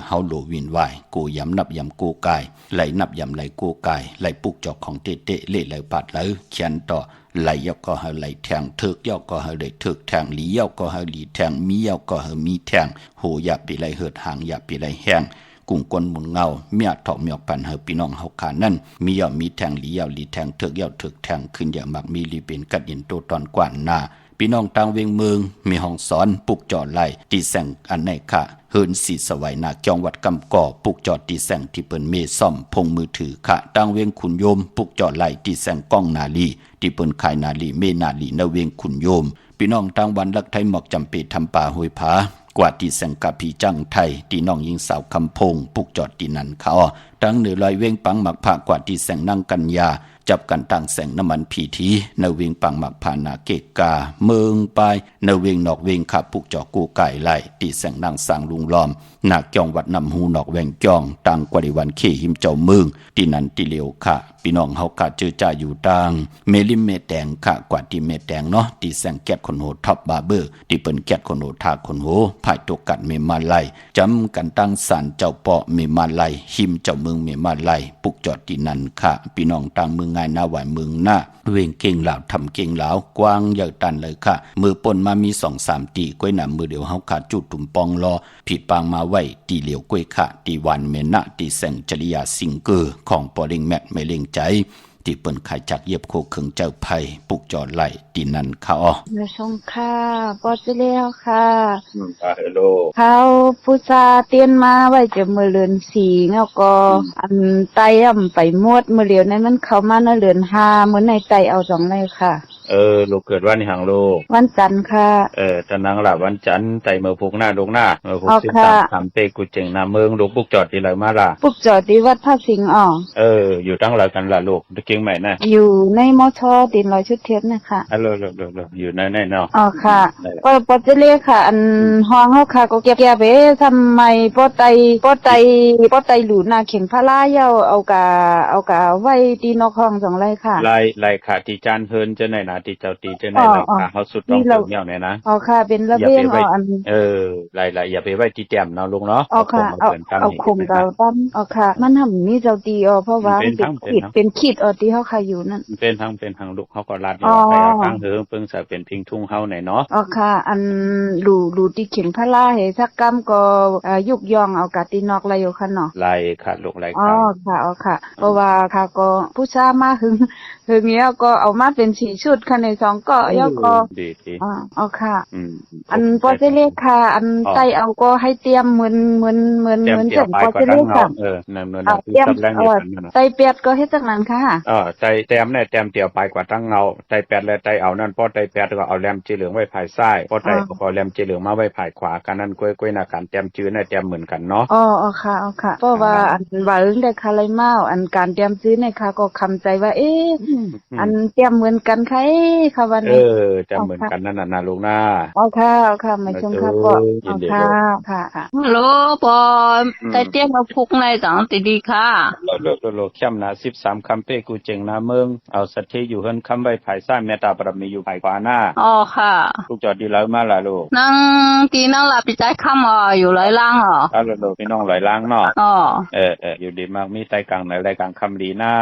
เฮาโลวินวายกูยำนับยำกูกายไหลนับยำไหลกูกายไหลปุกจอกของเตเตเละไหลปัดไหลเขียนต่อไหลยอกก็เฮาไหลแทงเถิกยอกก็เฮาไหลเถิกแทงหลียอกก็เฮาหลีแทงมียอกก็เฮามีแทงโหอย่าไปไหลเหิดหางอย่าไปไหลแห้ง กุ้งกวนหมุนเงาเมียถอกเมียปันเฮพี่น้องเฮาขานั่นมียอมมีแทงหลียาวหลีแทงเถือกยาวเถือกแทงขึ้นอย่ามักมีลีเป็นกัดยินโตตอนกว่านหน้าพี่น้องต่างเวียงเมืองมีห้องสอนปลูกจอดไหลตีแสงอันไหนค่ะเฮินสีสวัยนาจองวัดกำก่อปลูกจอดตีแสงที่เปิ้นเมซ่อมพงมือถือค่ะต่างเวียงขุนโยมปลูกจอดไหลตีแสงก้องนาลีที่เปิ้นขายนาลีเมนาลีนเวียงขุนโยมพี่น้องต่างวันลักไทยหมอกจำปีทำป่าห้วยผากว่าที่แสงกะพีจังไทยที่น้องยิงสาวคำพงปลูกจอดที่นั่นเขาตั้งเหนือลอยเวียงปังหมักผากว่าที่แสงนั่งกันยาจับกันตั้งแสงน้ำมันพีทีในเวียงปังหมักผานาเกกาเมืองปายในเวียงนอกเวียงขับปุกจอกูไก่ไหลตีแสงนางสางลุงล้อมนาจองวัดนำหูนอกแวงจองตังกว่าในวันเขหิมเจ้าเมืองที่นั่นที่เหลียวค่ะพี่น้องเฮากะเจอจ่าอยู่ตังเมลิมเมแดงค่ะกว่าที่เมแดงเนาะที่แสงแก๊ดคนโหท็อปบาร์เบอร์ที่เปิ้นแก๊ดคนโหทาคนโหภายตัวกัดเมมาไลจำกันตั้งศาลเจ้าเปาะเมมาไลหิมเจ้าเมืองเมมาไลปุกจอดที่นั่นค่ะพี่น้องต่างเมืองง่ายนาหวายเมืองหน้าเวงเก่งเหล่าทำเก่งเหล่ากว้างใหญ่ตันเลยค่ะมือปนมามี2-3ตีก้วยหนำมือเดียวเฮาขาดจุดตุ่มปองรอผิดปางมาไว้ตีเหลียวก้วยค่ะตีวันเมนะตีแสงจริยาสิงเกอร์ของปอลิงแมทไม่เล่งใจที่เปิ้นขายจากเย็บโคเคิงเจ้าไผ่ปุกจอดไหลตีนันเขามาชงค่ะปอจะเลี้ยวค่ะฮัลโหลเขาผู้ซาเตียนมาไว้จะมือเลือนสีเงาก็อันไตไปมดมือเลียวนั้นมันเข้ามาในเลือน5เหมือนในไตเอา2เลยค่ะลูกเกิดวันหังลูกวันจันทร์ค่ะตะนังหลับวันจันทร์ไตเมื่อพุกหน้าลูกหน้าเมื่อพุก13เปกุเจงนาเมืองลูกปุกจอดที่ไหลมาล่ะปุกจอดที่วัดท่าสิงห์อยู่ตั้งหลายกันล่ะลูกเก่งใหม่นะอยู่ในมชดินลอยชุดเทียนนะคะอยู่ในเนาะค่ะปอจะเลี้ยวค่ะอันห้องเฮาค่ะก็เก็บไปทำไมปอไตหลูนาเข็งพระลาเยาเอากะไว้ที่นอกห้อง2เลยค่ะไล่ค่ะที่จานเฮินจะไหนนะที่เจ้าตีจะไหนไล่ค่ะเฮาสุดต้องเหี่ยวเนี่ยนะค่ะเป็นระเบียงอันไล่อย่าไปไว้ที่แต้มเนาะลุงเนาะค่ะเอาคงเก่าตั้มค่ะมันทำมีเจ้าตีเพราะว่าเป็นขีดที่เฮาค่ะอยู่นั่นเป็นทางลูกเฮาก็ลาดอยู่ไปเอาทางเฮิงเพิ่งจะเป็นพิงทุ่งเฮาไหนเนาะค่ะอันหลูที่เข็งพระลาเฮสักกรรมก็ยุกย่องเอากะตีนอกไล่อยู่ค่ะเนาะไล่ค่ะลูกไล่ค่ะค่ะเพราะว่าค่ะก็ผู้ชายมาหึงเงี้ยก็เอามาเป็น4ชุดค่ะใน2ก็ยก็ดีค่ะอันปอจะเรียกค่ะอันไตเอาก็ให้เตรียมเหมือนจังปอจะเรียกค่ะนั่นๆคือตำแหน่งนี้ไตเปียดก็เฮ็ดจังนั้นค่ะไตแต้มเนี่ยแต้มเตียวไปกว่าตั้งเงาไตแปดและไตเอานั่นพอไตแปดก็เอาแหลมจีเหลืองไว้ภายซ้ายพอไตก็แหลมจีเหลืองมาไว้ภายขวากันนั่นก้วยหน้ากันแต้มจื้อเนี่ยแต้มเหมือนกันเนาะค่ะเพราะว่าอันว่าเรื่องได้ค่ะไรเมาอันการเตรียมซื้อเนี่ยค่ะก็คำใจว่าอันเตรียมเหมือนกันค่ะวันนี้จะเหมือนกันนั่นน่ะลูกหน้าค่ะมาชมค่ะก็ค่ะฮัลโหลปอไตเตรียมมาพุกในจังติดีค่ะโลเข้มนะ13คำเป้กูเจงนะเมืองเอาสัตย์อยู่เฮิรนคำไว้ภายซ้ายเมตตาบารมีอยู่ภายขวาหน้าค่ะลูกจอดดีแล้วมาล่ะลูกนั่งตีนั่งหลับใจค่ำอยู่หลายล่างลูกพี่น้องหลายล่างเนาะอยู่ดีมากมีไตกลางในรายการคำดีหน้า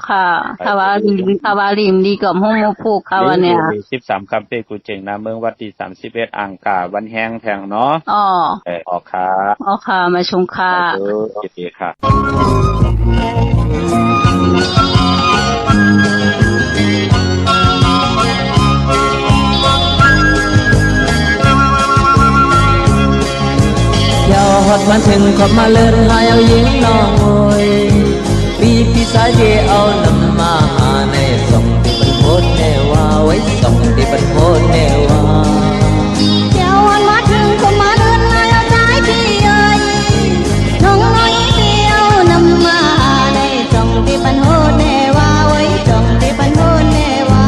ค่ะคาวาลิมดีกับห้องพุกค่ะวันเนี้ย13คำเป้กูเจงนะเมืองวัดที่31อังกาวันแห้งแทงเนาะค่ะมาชมค่ะดีค่ะยอดมันถึงขอบมาเลินหายเอายิงน้องโอยปีพี่สายเดเอานำมาหาในส่งที่บันโพดแนว่าไว้ส่งที่บันโพดแนว่าเจ้าวันมาถึงขอบมาเลินหายเอาใจพี่เอ๋ยน้องน้อยเดียวนำมาในส่งที่บันโพดแนว่าไว้ส่งที่บันโพดแนว่า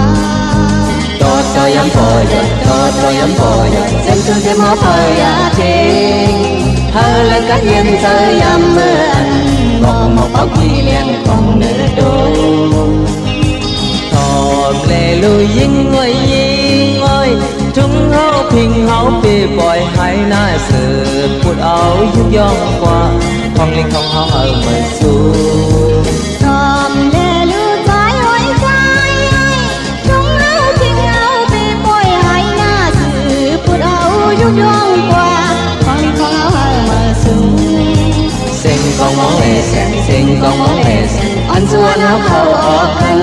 จอดจอยำปอยจอดจอยำปอยเส้นคือจะมอพายาเทเธอและก็เย็นเธอยำเมื่อบอกมาเป่าขี้เลี้ยงของเนื้อโดทอมเลลุยยิงงวยยิงงอยจุงเฮาพิงเฮาปีปล่อยให้หน้าเสือพูดเอายุยองกว่าของลิงของเฮาเอามาสู้ทอมเลลุใจหอยใจจุงเฮาพิงเฮาปีปล่อยให้หน้าเสือพูดเอายุยองกว่าของลิงของเฮาเอามาสู้ con mong lệ sen con mong lệ anh xua nó khâu ở khăn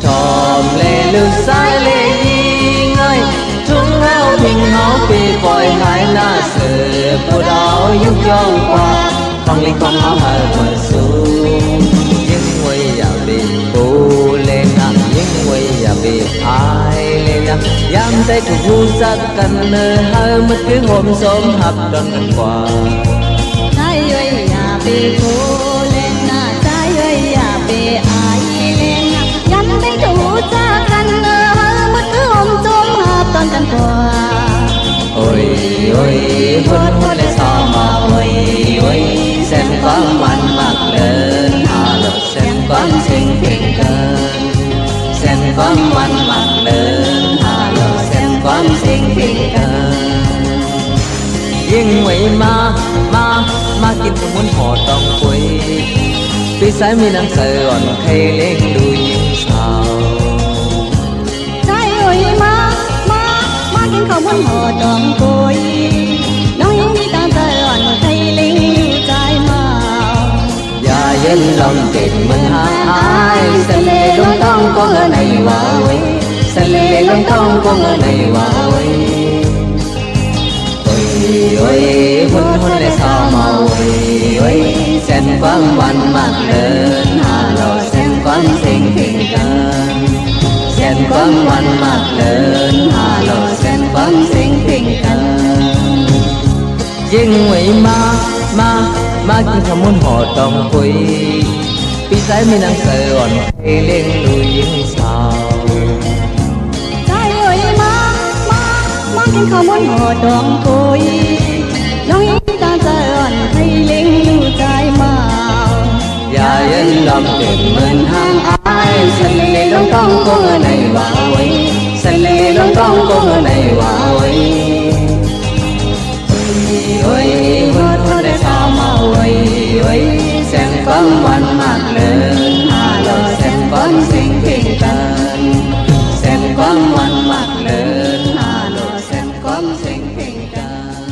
tròm lệ lưu sai lệ đi ngơi chúng hao thình hao bị bồi hại na sự phụ đạo giúp cho qua con linh con hao hờ mờ xuống nhưng quay ya bị phụ lên nặng nhưng quay ya bị ai lên nặng dám tay của vu sắc cần hơi mất cứ hôm sớm hấp đón gần qua trái ơi ya bị phụ lên na trái ơi ya bị ai lên na dám tay của vu sắc cần hơi mất cứ hôm sớm hấp đón gần qua ôi ôi hôn hôn lên sao mà ôi ôi xem con ngoan mặc lên hà lộc xem con xinh tình cơn xem con ngoan mặc lên hà lộc xem con xinh tình cơnยิ่งไว้มากินขมุนห่อตองคุยพี่สายมีน้ำใสอ่อนใครเลี้ยงดูยิ่งสาว trái ơi máกินข้าวมันห่อดองกุยน้องยังมีตาใจอ่อนใครลิงอยู่ใจเมา อย่าเย็นลมติดมันหายหายสะเลลงต้องก็เงในว่าเว้ยสะเลลงต้องก็เงในว่าเว้ยโอ้ยโอ้ยหุ่นหุ่นเลยสาวมาโอ้ยโอ้ยเส้นความวันมากเดินหาเราเส้นความสิ่งถึงกันเส้นความวันมากเดินหาเราเส้นความสิ่งถึงกันยิ่งไว้มากินขมุนห่อตองคุยพี่สายมีนางเสืออ่อนให้เลี้ยงดูยิ่งสาว trái ơi máกินข้าวมันห่อดองกุยน้องยังมีตาใจอ่อนใครลิงอยู่ใจเมา อย่าเย็นลมติดมันห่างอายสะเลลงต้องก็เงในว่าเว้ยสะเลลงต้องก็เงในว่าเว้ยโอ้ยหุ่นหุ่นได้สาวมาโอ้ยโอ้ยเส้นความวันมากเลยหาเราเส้นความสิ่งถึงกันเส้นความวันมากเลยหาเราเส้นความสิ่งถึงกัน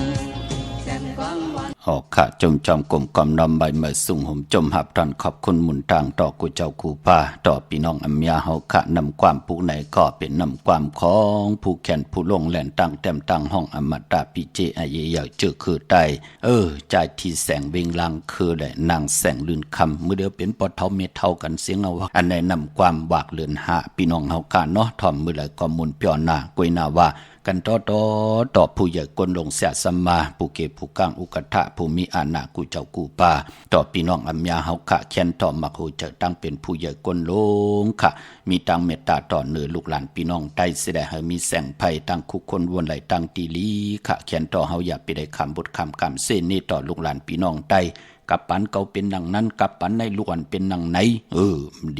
เส้นความวัน หอกขะจงจอมกลมกอมนำใบเมื่อสุ่งห่มจมหับตอนขอบคุณหมุนทางต่อกูเจ้ากูป้าต่อพี่น้องอัมยาหอกขะนำความผู้ไหนก็เป็นนำความของผู้แขนผู้ลงแหลนตั้งเต็มตั้งห้องอมตะพิเจอาเยยาเจอคือใดใจที่แสงเวงลังคือได้นางแสงลื่นคำเมื่อเดียวเป็นปอเท่าเม็ดเท่ากันเสียงเอาอันไหนนำความวากเลือนหาพี่น้องเฮาขะเนาะทอมมือไหลก็มุนเปียวหน้ากวยนาว่ากันต่อผู้ใหญ่กนลงเสียสัมมาผู้เก็บผู้กังอุกทะผู้มีอาณากูเจ้ากูป่าต่อพี่น้องอัมยาเฮาขะเขียนต่อมักโหเจอตั้งเป็นผู้ใหญ่กนลงค่ะมีตั้งเมตตาต่อเนื้อลูกหลานพี่น้องใต้เสด็จให้มีแสงไผ่ตั้งคุกคนวนไหลตั้งตีลีค่ะเขียนต่อเฮาอย่าไปได้คำบทคำกรรมเส้นนี้ต่อลูกหลานพี่น้องใต้กับปันเก่าเป็นดังนั้นกับปันในล้วนเป็นดังไหน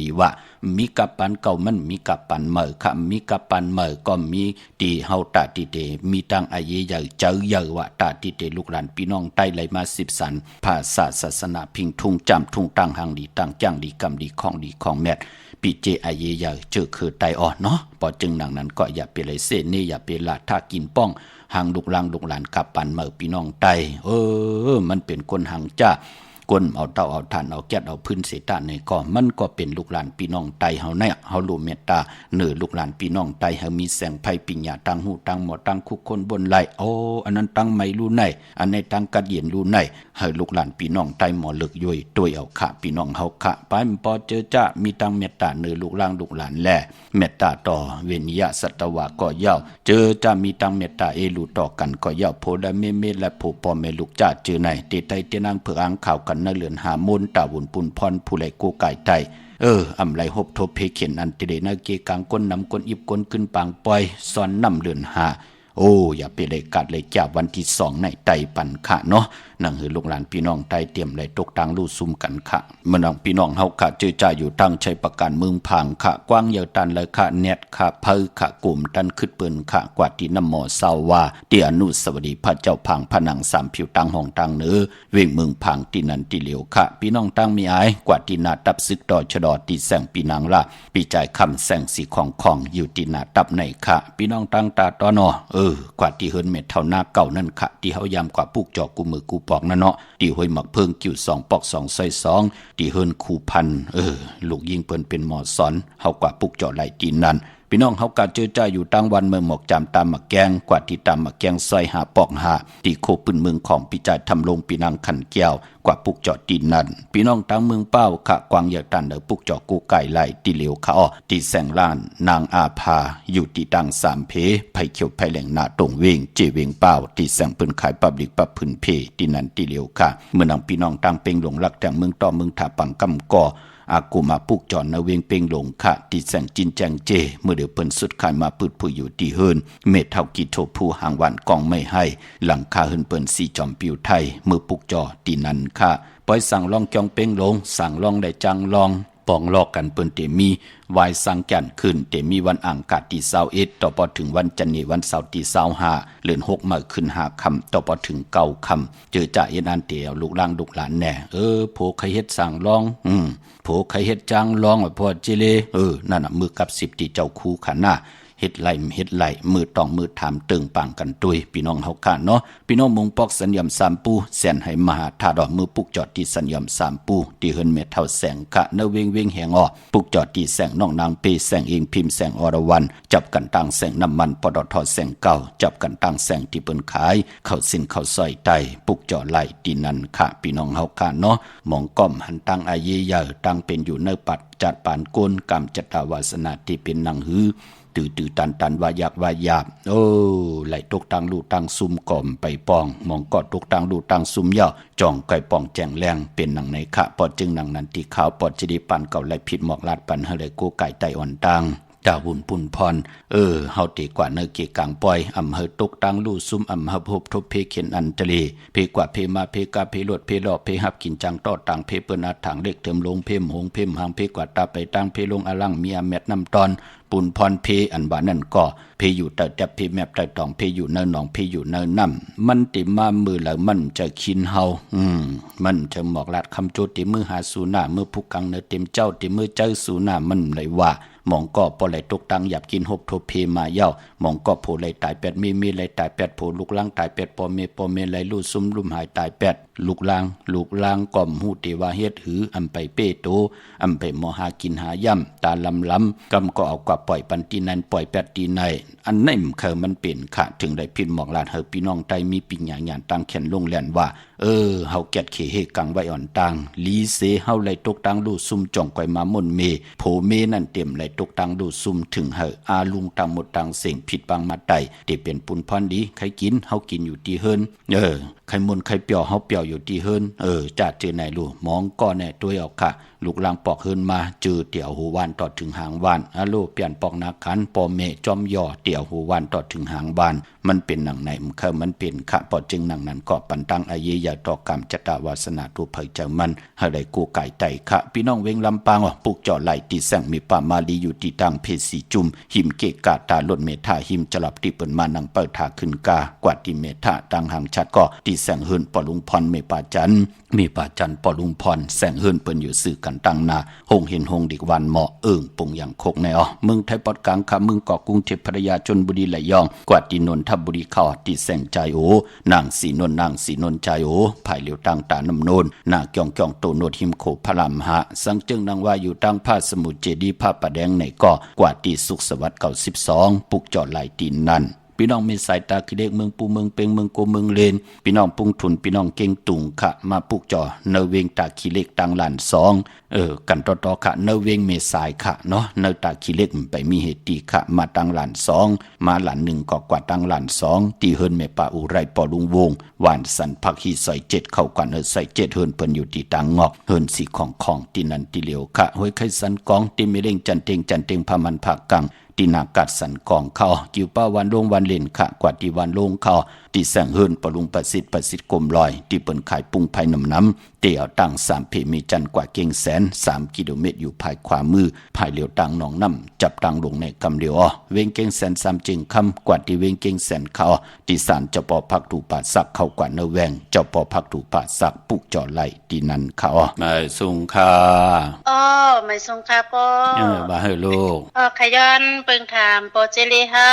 ดีว่ามีกับปันเก่ามันมีกับปันใหม่ค่ะมีกับปันใหม่ก็มีตีเฮาตาติเตมีตั้งอาเยใหญ่เจอใหญ่ว่าตาติเตลูกหลานพี่น้องใต้ไหลมา10สันภาษาศาสนาพิงทุ่งจำทุ่งตั้งหางดีตั้งจ้างดีกำดีของแมทปีเจอาเยใหญ่เจอคือไตอ่อนเนาะพอจึงดังนั้นก็อย่าไปเลยเส้นนี่อย่าไปละท่ากินป้องหางลูกหลานกับปันเมื่อพี่น้องไตมันเป็นคนหางจ้า กวนเอาเต้าเอาทานเอาแก๊สเอาพื้นเสตาในก็มันก็เป็นลูกหลานพี่น้องไตเฮาเนี่ยเฮารู้เมตตาเนื้อลูกหลานพี่น้องไตเฮามีแสงไฟปิญญาตั้งหูตั้งหมอตั้งคุกคนบนไหลอันนั้นตั้งไม่รู้ไหนอันในตั้งกัดเย็นรู้ไหนให้ลูกหลานพี่น้องไตหมอเลิกย่อยตัวเอาขะพี่น้องเฮาขะไปพอเจอจ้ามีตั้งเมตตาเนื้อลูกหลานแลเมตตาต่อเวนิยสัตวะก็เย้าเจอจ้ามีตั้งเมตตาเอลูต่อกันก็เย้าโพดเมและผู้พ่อแม่ลูกจ้าเจอไหนเตไตเตนางเผืออังข่าวกันในเรือนหามูลตาวุ่นปุ่นพรผู้ไหลกูไก่ไตอำไรหบทบเพเขียนอันติเดนาเกกังก้นนำก้นอิบก้นขึ้นปางปล่อยซ้อนนำเรือนหาอย่าไปเลยกัดเลยจับวันที่2ในไตปันขะเนาะนั่งหือลูกหลานพี่น้องไตเตรียมเลยตกตังลู่ซุ่มกันขะเมื่อน้องพี่น้องเฮาขะเจอจ่าอยู่ตั้งใช้ประกันเมืองพังขะกว้างเยาวตันเลยขะเน็ตขะเพอขะกลุ่มตันขึ้นปืนขะกว่าที่น้ำหมอสาวาเตียนุสวัสดีพระเจ้าพังผนัง3ผิวตังห้องตังเนื้อเว่งเมืองพังที่นันที่เหลียวขะพี่น้องตั้งมีอายกว่าที่นาตับซึกต่อชดอตีแสงปีนางละปีใจคำแสงสีของอยู่ที่นาตับในขะพี่น้องตั้งตาตอนอ กว่าที่เฮินเม็ดเท่าหน้าเก่านั่นค่ะที่เฮายามกว่าปุกจอกกูมือกูปอกนั่นเนาะที่ห้วยหมักเพิ่งกิ้ว2ปอก2ใส่2ที่เฮินคูพันลูกยิงเปิ้นเป็นหมอสอนเฮากว่าปุกจอไหลตีนนั่นพี่น้องเฮากะเจอใจอยู่ตั้งวันเมืองหมอกจามตามหมักแกงกว่าที่ตามหมักแกงซอยหาปอกหาที่โคปืนเมืองของพี่จ่ายทำลงปีนางขันแก้วกว่าปุกจอตีนนั่นพี่น้องตั้งเมืองเป้าขะกวางเหยาตันเดอปุกจอกูไก่ไหลที่เหลียวขะอ้อที่แสงล้านนางอาภาอยู่ที่ดัง3เพไผเขียวไผแหลงหน้าตรงเวงเจเวงเป้าที่แสงปืนขายปับลิกปับพื้นเพที่นั่นที่เหลียวค่ะเมื่อนางพี่น้องตั้งเป่งหลงรักแต่เมืองต่อเมืองถาปังกำก่ออากูมาปุกจอนนเวงเป่งหลงค่ะที่แสงจินแจงเจเมื่อเดือเปิ้นสุดขายมาปืดผู้อยู่ที่เฮินเมทเท่ากิโทผู้หางวันกองไม่ให้หลังคาเฮินเปิ้นสีจอมปิวไทยมือปุกจอที่นั่นค่ะปล่อยสั่งลองจองเป่งหลงสั่งลองได้จังลองปองลอกกันเปิ้นเตมีวายสังแก่นขึ้นเตมีวันอังคารที่21ต่อพอถึงวันจันทร์วันเสาร์ที่25เดือน6มาขึ้น5ค่ำต่อพอถึง9ค่ำเจอจ่าเอ็นอันเตียวลูกล่างลูกหลานแน่โผใครเฮ็ดสั่งลองโผใครเฮ็ดจังลองว่าพอจิเลนั่นน่ะมือกับ10ที่เจ้าคู่ขันหน้าเฮ็ดไหลมือต้องมือถามตึงปังกันตุยพี่น้องเฮาค่ะเนาะพี่น้องมุงปอกสัญญาม3ปูแสนให้มหาธาดอกมือปุกจอดที่สัญญาม3ปูที่เฮินเมทเท่าแสงกะเนเวงแหงอปุกจอดที่แสงน้องนางเปแสงเองพิมพ์แสงอรวรรณจับกันตั้งแสงน้ำมันปตทแสงเก่าจับกันตั้งแสงที่เปิ้นขายเข้าสินเข้าซอยไตปุกจอดไหลที่นั่นค่ะพี่น้องเฮาค่ะเนาะมองก้อมหันตั้งอาเยยาตั้งเป็นอยู่เนปัดจัดปานโกนกรรมจัตตาวาสนาที่เป็นนางหือตื่นตันวายักวายาบไหลตกตังลูตังซุ่มก่อมไปปองมองกอดตกตังลูตังซุ่มย่อจ่องไก่ปองแจงแรงเป็นหนังในขะปอดจึงหนังนันที่ขาวปอดจะดีปันเก่าไหลผิดหมอกลาดปันเฮเลยกูไก่ไตอ่อนตังดาวุ่นปุ่นพรเฮาตีกว่าเนเกกังปอยอำเฮตกตังลู่ซุ่มอำเฮพบทบเพเข็นอันทะเลเพกว่าเพมาเพกาเพลดเพหลอเพหับกินจังต่อตังเพเปิ้นอาถังเล็กเถิมลงเพมหงเพมหางเพกว่าตาไปตังเพลงอลังเมียแมดน้ำตอนปุ่นพรเพอันว่านั่นก็เพอยู่แต่เพแมบแต่ตองเพอยู่เนินหนองเพอยู่เนินน้ำมันติมามือแล้วมันจะคินเฮามันจะหมอกลาดคำโจติมือหาสูหน้ามือผู้กังเนเต็มเจ้าติมือเจ้าสูหน้ามันเลยว่ามองก็ปอไหลตกตังหยับกินหบโทเพมาเย้ามองก็โผไหลตาย8มีไหลตาย8โผลูกล้างตาย8ปอเมไหลลู่ซุ่มลุ่มหายตาย8ลูกล้างก่อมหูเตว่าเฮ็ดหืออำไปเป้โตอำไปมหากินหาย่ำตาลำกำก็เอากว่าปล่อยปันตีนันปล่อย8ตีในอันไหนมันเป็นค่ะถึงได้พินหมอกลาดเฮอพี่น้องไตมีปิญญาญาณตั้งแขนลงแล่นว่าเฮาแกดเขเฮกังไว้อ่อนตังลีเสเฮาไหลตกตังลู่ซุ่มจ่องก่อยมามนเมโผเมนั่นเต็มไหลตกตังลู่ซุ่มถึงเฮออาลุงตังหมดตังเสียงผิดบางมาไตเตเป็นปุนพรดีใครกินเฮากินอยู่ที่เฮินใครมนใครเปียวเฮาเปียวอยู่ที่เฮินจัดเจอไหนลูมองก้อนแน่ตัวเอาค่ะลูกลางปอกเฮินมาเจอเตี่ยวหูวานต่อถึงหางวานอะโลเปลี่ยนปอกนาขันปอเมจอมย่อเตี่ยวหูวานต่อถึงหางวานมันเป็นหนังไหนมันเป็นขะปอจึงหนังนั้นก็ปันตังอาเยยาต่อกรรมจตาวาสนาทุเผยเจ้ามันให้ได้กูไก่ไตขะพี่น้องเวงลำปางปุกจ่อไหลตีแสงมีป่ามาลีอยู่ที่ตังเพสีจุมหิมเกกาตาลดเมธาหิมจลับที่เปิ้นมานังเปิดถาขึ้นกากว่าที่เมธาตังหางชัดก็ที่แสงเฮินปอลุงพรเมปาจันปอลุงพรแสงเฮินเปิ้นอยู่สื่อกันตั้งนาหงเห็นหงดิกวันเหมาะปงอย่างโคกในมึงไทยปอดกลางค่ะมึงเกาะกรุงเทพพระยาชลบุรีไหลยองกว่าที่นนทบุรีเข้าที่แสงใจนางสีนนใจภายเหลียวตังตาน้ำโนนนาเกี่ยงโตโนดหิมโคพระลำหะสังจึงนางว่าอยู่ตั้งผ้าสมุทรเจดีผ้าประแดงในก็กว่าที่สุขสวัสดิ์92ปุกจอดไหลตีนนั่นพี่น้องมีสายตาคือเด็กเมืองปูเมืองเปงเมืองโกเมืองเลนพี่น้องปุงทุนพี่น้องเก่งตุงขะมาปุกจอเนเวงตาขี้เล็กตังหลาน2กันต่อขะเนเวงเมสายขะเนาะเนตาขี้เล็กไปมีเหตุขะมาตังหลาน2มาหลาน1ก็กว่าตังหลาน2ตีเฮินเมปาอุไรปอลุงวงหวานสันผักฮีใส่7เข้ากันใส่7เฮินเปิ้นอยู่ที่ตังงอกเฮินสีของที่นั่นที่เหลียวขะห้วยไข่สันกองที่มีเร่งจันเต็งพามันผักกังที่นากัดสันกองเข้ากิวป้าวันลงวันเล่นขะกว่าที่วันลงเข้า ที่แสงเฮินปรุงประสิทธิ์กลมลอยที่เปิ้นขายปุ้งภายน้ำเตี่ยวตั้ง3เพมีจันกว่าเก่งแสน3กิโลเมตรอยู่ภายขวามือภายเหลียวตังหนองน้ำจับตังลงในกำเหลียวเวงเก่งแสน3จึงคำกว่าที่เวงเก่งแสนเขาที่ศาลเจ้าปอพักถูป่าสักเข้ากว่าเนแวงเจ้าปอพักถูป่าสักปุกจ่อไหลที่นั่นเขามาสุงค่าไม่ทรงค่ะป้อมาให้ลูกขย้อนเปิงถามโปเจลีเฮา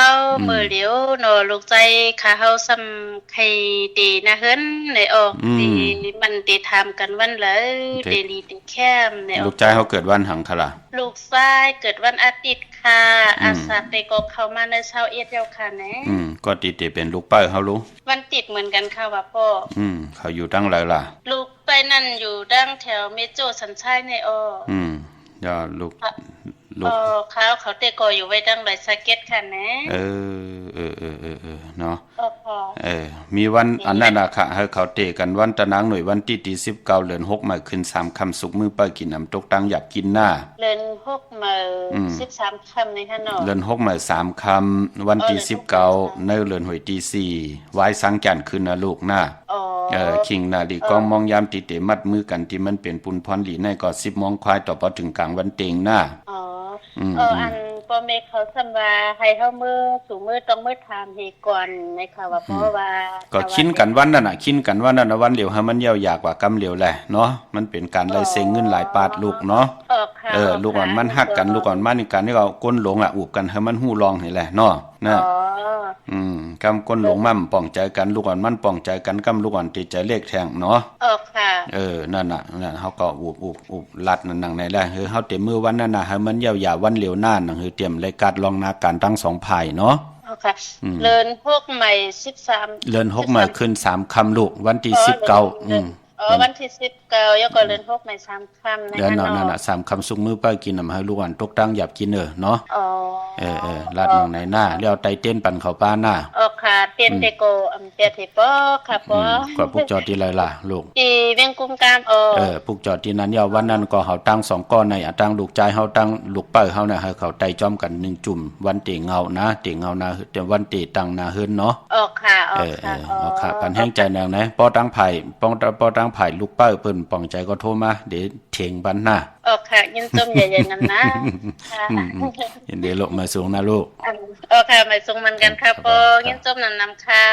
มือเหลียวโนลูกใจขาเฮาซ้ำใครตีนะเฮินในออกตีมันตีทำกันวันเลยเดลีตีแคมในออกลูกใจเฮาเกิดวันหังคละลูกชายเกิดวันอาทิตย์ค่ะอาสาไปกบเข้ามาในเช้าเอ็ดเดียวค่ะนะก็ติดเป็นลูกเป้าเฮารู้วันติดเหมือนกันค่ะว่าพ่อเขาอยู่ตั้งไรล่ะลูกไปนั่นอยู่ดั้งแถวเมโจสัญชัยในอย่าลูกเขาเตกออยู่ไว้ดังไรสเก็ตค่ะนะเนาะมีวันอันนั้นน่ะค่ะให้เขาเตกันวันตะนางหน่วยวันที่19เดือน6มาขึ้น3ค่ำสุกมื้อไปกินน้ำตกตังอยากกินหน้าเดือน6มา13ค่ำในค่ะเนาะเดือน6มา3ค่ำวันที่19ในเดือนหวยที่4ไว้สังจันทร์ขึ้นนะลูกหน้าคิงนาลีกองมองยามติเตมัดมือกันที่มันเป็นปุนพรหลีในก็10 โมงควายต่อพอถึงกลางวันเต็งหน้าอันพ่อแม่เขาสำว่าให้เฮามือสู่มือต้องมือถามให้ก่อนนะคะว่าเพราะว่าก็คินกันวันนั้นน่ะคินกันวันนั้นวันเหลียวให้มันยาวยากว่ากำเหลียวแหละเนาะมันเป็นการไล่เซ็งเงินหลายปาดลูกเนาะลูกอ่อนมันฮักกันลูกอ่อนมันนี่กันนี่ก็ก้นหลงอูบกันให้มันฮู้ลองให้แหละเนาะนะกำก้นหลงมั่มป้องใจกันลูกอ่อนมันป้องใจกันกำลูกอ่อนติดใจเลขแทงเนาะค่ะนั่นน่ะเฮาก็อูบลัดนั่นในแหละเฮาเต็มมือวันนั้นน่ะให้มันยาวๆวันเหลียวหน้านั่นคือเตรียมรายการลองนาการทั้ง2ฝ่ายเนาะค่ะเลิน6ใหม่13เลิน6ใหม่ขึ้น3ค่ำลูกวันที่19วันที่19แล้วก็เลิน6ใหม่3ค่ำนะคะเนาะนั่นน่ะ3ค่ำสุกมื้อไปกินน้ำให้ลูกอันตกตั้งหยับกินเนาะลาดลงในหน้าแล้วไตเต้นปั่นเข้าป้าหน้าค่ะเต้นเตโกเตเทปอค่ะปก็ปุกจอดที่ไรล่ะลูกที่เวียงกุมกามปุกจอดที่นั้นยาววันนั้นก็เฮาตั้ง2ก้อนในตั้งลูกใจเฮาตั้งลูกเป้าเฮาน่ะให้เขาไตจ้อมกัน1จุ่มวันเตเงานะเตเงานาแต่วันเตตั้งนาเฮิรนเนาะค่ะปันแห้งใจนางนะป้อตั้งไผ่ป้อตั้งไผ่ลูกเป้าเพิ่นป้องใจก็โทรมาเดี๋ยวเถียงบันหน้าค่ะยินต้มใหญ่ๆนำนะยินดีลูกมาสูงนะลูกค่ะมาสูงเหมือนกันค่ะปอยินต้มนำค่ะ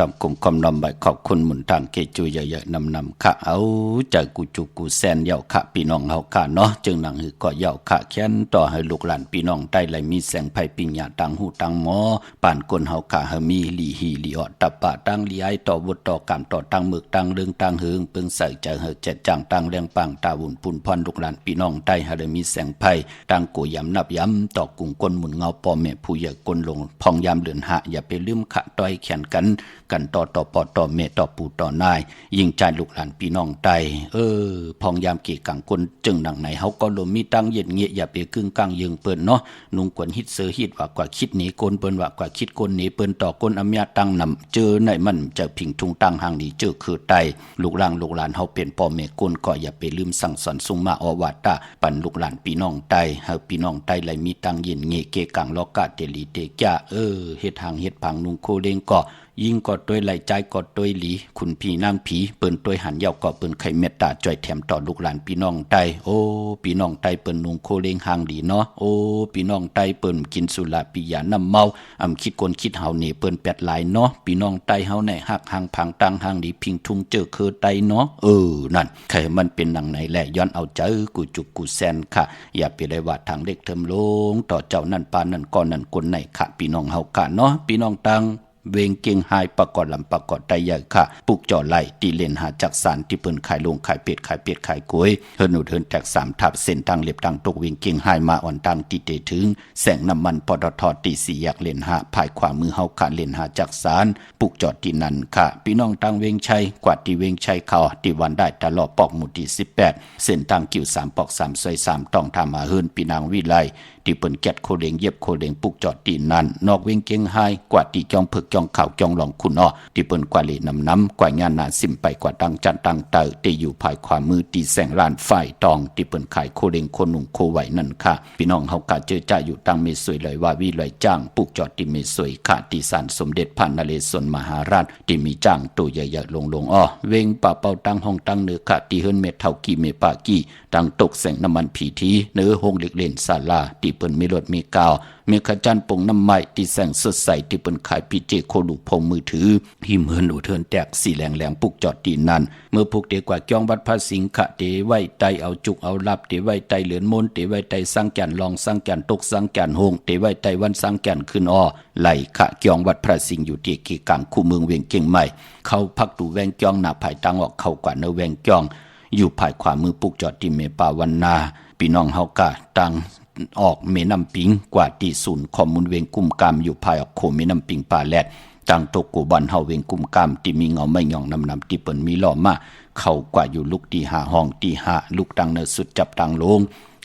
อมกลุ่มคอมนอมใบขอบคุณหมุนทางเกจูเยอะๆนำค่ะเอาใจกูจุกูแซนเยาค่ะพี่น้องเฮาค่ะเนาะจึงหนังหือก็เยาค่ะแค้นต่อให้ลูกหลานพี่น้องได้ไหลมีแสงไฟปิญญาตังหูตังหมอป่านคนเฮาค่ะเฮามีลีฮีลีออตะปะตังลีไอต่อวุฒต่อกรรมต่อตังมึกตังเรื่องตังหึงปึงใส่ใจเฮาเจ็ดจังตังเลี้ยงปังตาวุ่นปุ่นพรลูกหลานพี่น้องได้เฮาได้มีแสงไฟตังกูย้ำนับย้ำต่อกุ่งก้นหมุนเงาปอแม่ผู้ใหญ่ก้นลงพองยามเลือนหะอย่าไปลืมขะต้อยแขนกันต่อปอต่อเมต่อปู่ต่อนายยิ่งใจลูกหลานพี่น้องไตพองยามกี่กังคนจึงดังไหนเฮาก็ลมมีตั้งเย็นเงียอย่าไปกึ่งกลางยิงเปิ้นเนาะนุ่งกวนฮิตเสือฮิตว่ากว่าคิดหนีกนเปิ้นว่ากว่าคิดกนหนีเปิ้นต่อกนอำยาตั้งนำเจอในมันจะพิงทุงตั้งหางนี้เจอคือไตลูกหลานเฮาเป็นพ่อแม่กนก็อย่าไปลืมสั่งสอนสุมาอวาตาปั่นลูกหลานพี่น้องไตเฮาพี่น้องไตไหลมีตั้งเย็นเงียเกกังลอกะเตลีเตกะเฮ็ดหางเฮ็ดผังนุ่งโคเลงก็ยิ่งกอดด้วยไหลใจกอดด้วยหลีคุณพี่นางผีเปิ้นด้วยหันเยาก็เปิ้นไข่เมตตาจ่อยแถมต่อลูกหลานพี่น้องไตโอ้พี่น้องไตเปิ้นนุงโคเลงหางดีเนาะโอ้พี่น้องไตเปิ้นกินสุราปิยาน้ำเมาคิดคนคิดเฮานี่เปิ้นแปดหลายเนาะพี่น้องไตเฮาในหักหางพังตังหางดีพิงทุงเจอคือไตเนาะนั่นใครมันเป็นหนังไหนแหละย้อนเอาเจอกูจุกกูแซนค่ะอย่าไปได้ว่าทางเด็กเทิมลงต่อเจ้านั่นปานนั่นก่อนนั่นคนไหนค่ะพี่น้องเฮาค่ะเนาะพี่น้องตังเวงเก่งหายประกอบลำประกอบได้ใหญ่ค่ะปุกจ่อไหลตีเลนหาจักสารที่เปิ้นขายลงขายเป็ดขายกล้วยเฮิรนุเฮิรแตก3ทับเส้นทางเล็บทางตกเวงเก่งหายมาอ่อนตังตีเตถึงแสงน้ำมันปตทตี4แยกเลนหาภายขวามือเฮาค่ะเลนหาจักสารปุกจอดที่นั่นค่ะพี่น้องตังเวงชัยกวาดที่เวงชัยเขาที่วันได้ตลอดปอกหมู่ที่18เส้นทางกิ่ว3ปอก3ซอย3ต้องทำมาเฮิรพี่นางวิไลที่เปิ้นแกดโคเลงเย็บโคเลงปุกจอดตีนั่นนอกเวงเก่งหายกว่าตีจองผึกจองข่าวจองหลองคุณที่เปิ้นกว่าเลน้ำกว่างานนาซิมไปกว่าดังจันตังเตอที่อยู่ภายขวามือตีแสงลานฝ่ายตองที่เปิ้นขายโคเลงโคนุ่งโคไหวนั่นค่ะพี่น้องเฮากะเจอจ่าอยู่ตังเมสวยเลยว่าวิเลยจ้างปุกจอดที่เมสวยค่ะที่ศาลสมเด็จพระนเรศวรมหาราชที่มีจ้างตัวใหญ่ๆลงเวงป่าเป่าตังห้องตังเนื้อค่ะที่เฮิรนเมเท่ากี่เมปากี่ดังตกแสงน้ำมันผีทีเนื้อหงเล็กเล่นศาลาที่เปิ้นมีรถมีกาวมีขจันปงน้ำไม้ที่แสงสดใสที่เปิ้นขายพีเจโคลูพงมือถือที่เมือนหนูเทินแตกสีแหลงปุกจอดตีนั่นเมื่อพวกเด็กกว่าจ้องวัดพระสิงห์ะเตไว้ไตเอาจุกเอาลับเตไว้ไตเหลือนมนเตไว้ไตสร้างแก่นลองสร้างแก่นตกสร้างแก่นหงเตไว้ไตวันสร้างแก่นขึ้นไหลขะจ้องวัดพระสิงห์อยู่ที่กีกังคู่เมืองเวียงเก่งใหม่เข้าพักตูแวงจ้องหน้าภายตังออกเข้ากว่าเนแวงจ้องอยู่ภายขวามือปุกจอดที่เมปาวันนาพี่น้องเฮากะตังออกเมน้ำปิงกว่าที่ศูนย์ข้อมูลเวงกุมกามอยู่ภายออกโคเมน้ำปิงป่าแลดตังตกกูบันเฮาเวงกุมกามที่มีเงาไม่หย่องนำที่เปิ้นมีล้อมาเข้ากว่าอยู่ลูกที่5ห้องที่5ลูกตังเนสุดจับตังลง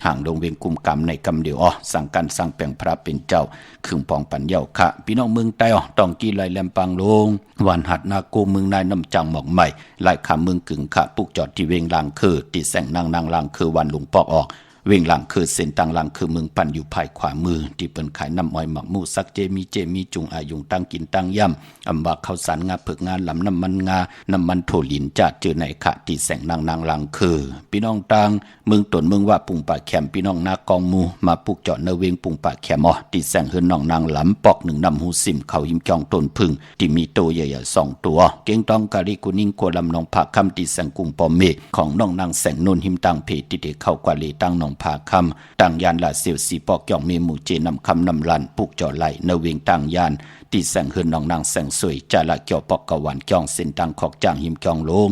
ห่างลงเวงกุมกามในกำเดียวสั่งการสั่งแปลงพระเป็นเจ้าครึ่งปองปัญญาค่ะพี่น้องเมืองใต้ต้องกีไหลแลมปังลงวันหัดนาโกเมืองนายน้ำจังหมอกใหม่ไล่ขาเมืองกึ่งค่ะปุกจอดที่เวงลางคือที่แสงนางลางคือวันลุงปอกออกเวงหลังคือเส้นต่างหลังคือเมืองปั่นอยู่ภายขวามือที่เปิ้นขายน้ำอ้อยหมักหมูสักเจมีจุงอายุงตั้งกินตั้งย่ำว่าข้าวสารงาเผือกงาลำน้ำมันโถลินจะเจอในขะที่แสงนางหลังคือพี่น้องต่างเมืองตนเมืองว่าปุงป่าแคมพี่น้องนากองมูมาปุกเจาะเนเวงปุงป่าแคมที่แสงเฮือนน้องนางหลำปอกหนึ่งนำหูซิมเขาหิมจองต้นพึ่งที่มีโตใหญ่ๆ2ตัวเก่งต้องกะลิกุนิ่งโคลำนองผาคำที่แสงกุงปอมเมของน้องนางแสงนนหิมตังเพที่เด็กเข้ากว่าลีตั้งน้องผาคำตั้งยานละเสียวสีปอกย่องเมหมู่เจนำคำนำลันปุกจ่อไหลเนเวงตั้งยานที่แสงเฮือนน้องนางแสงสวยจาละเกี่ยวปอกกะหวานจ้องเส้นตังขอกจางหิมจองลง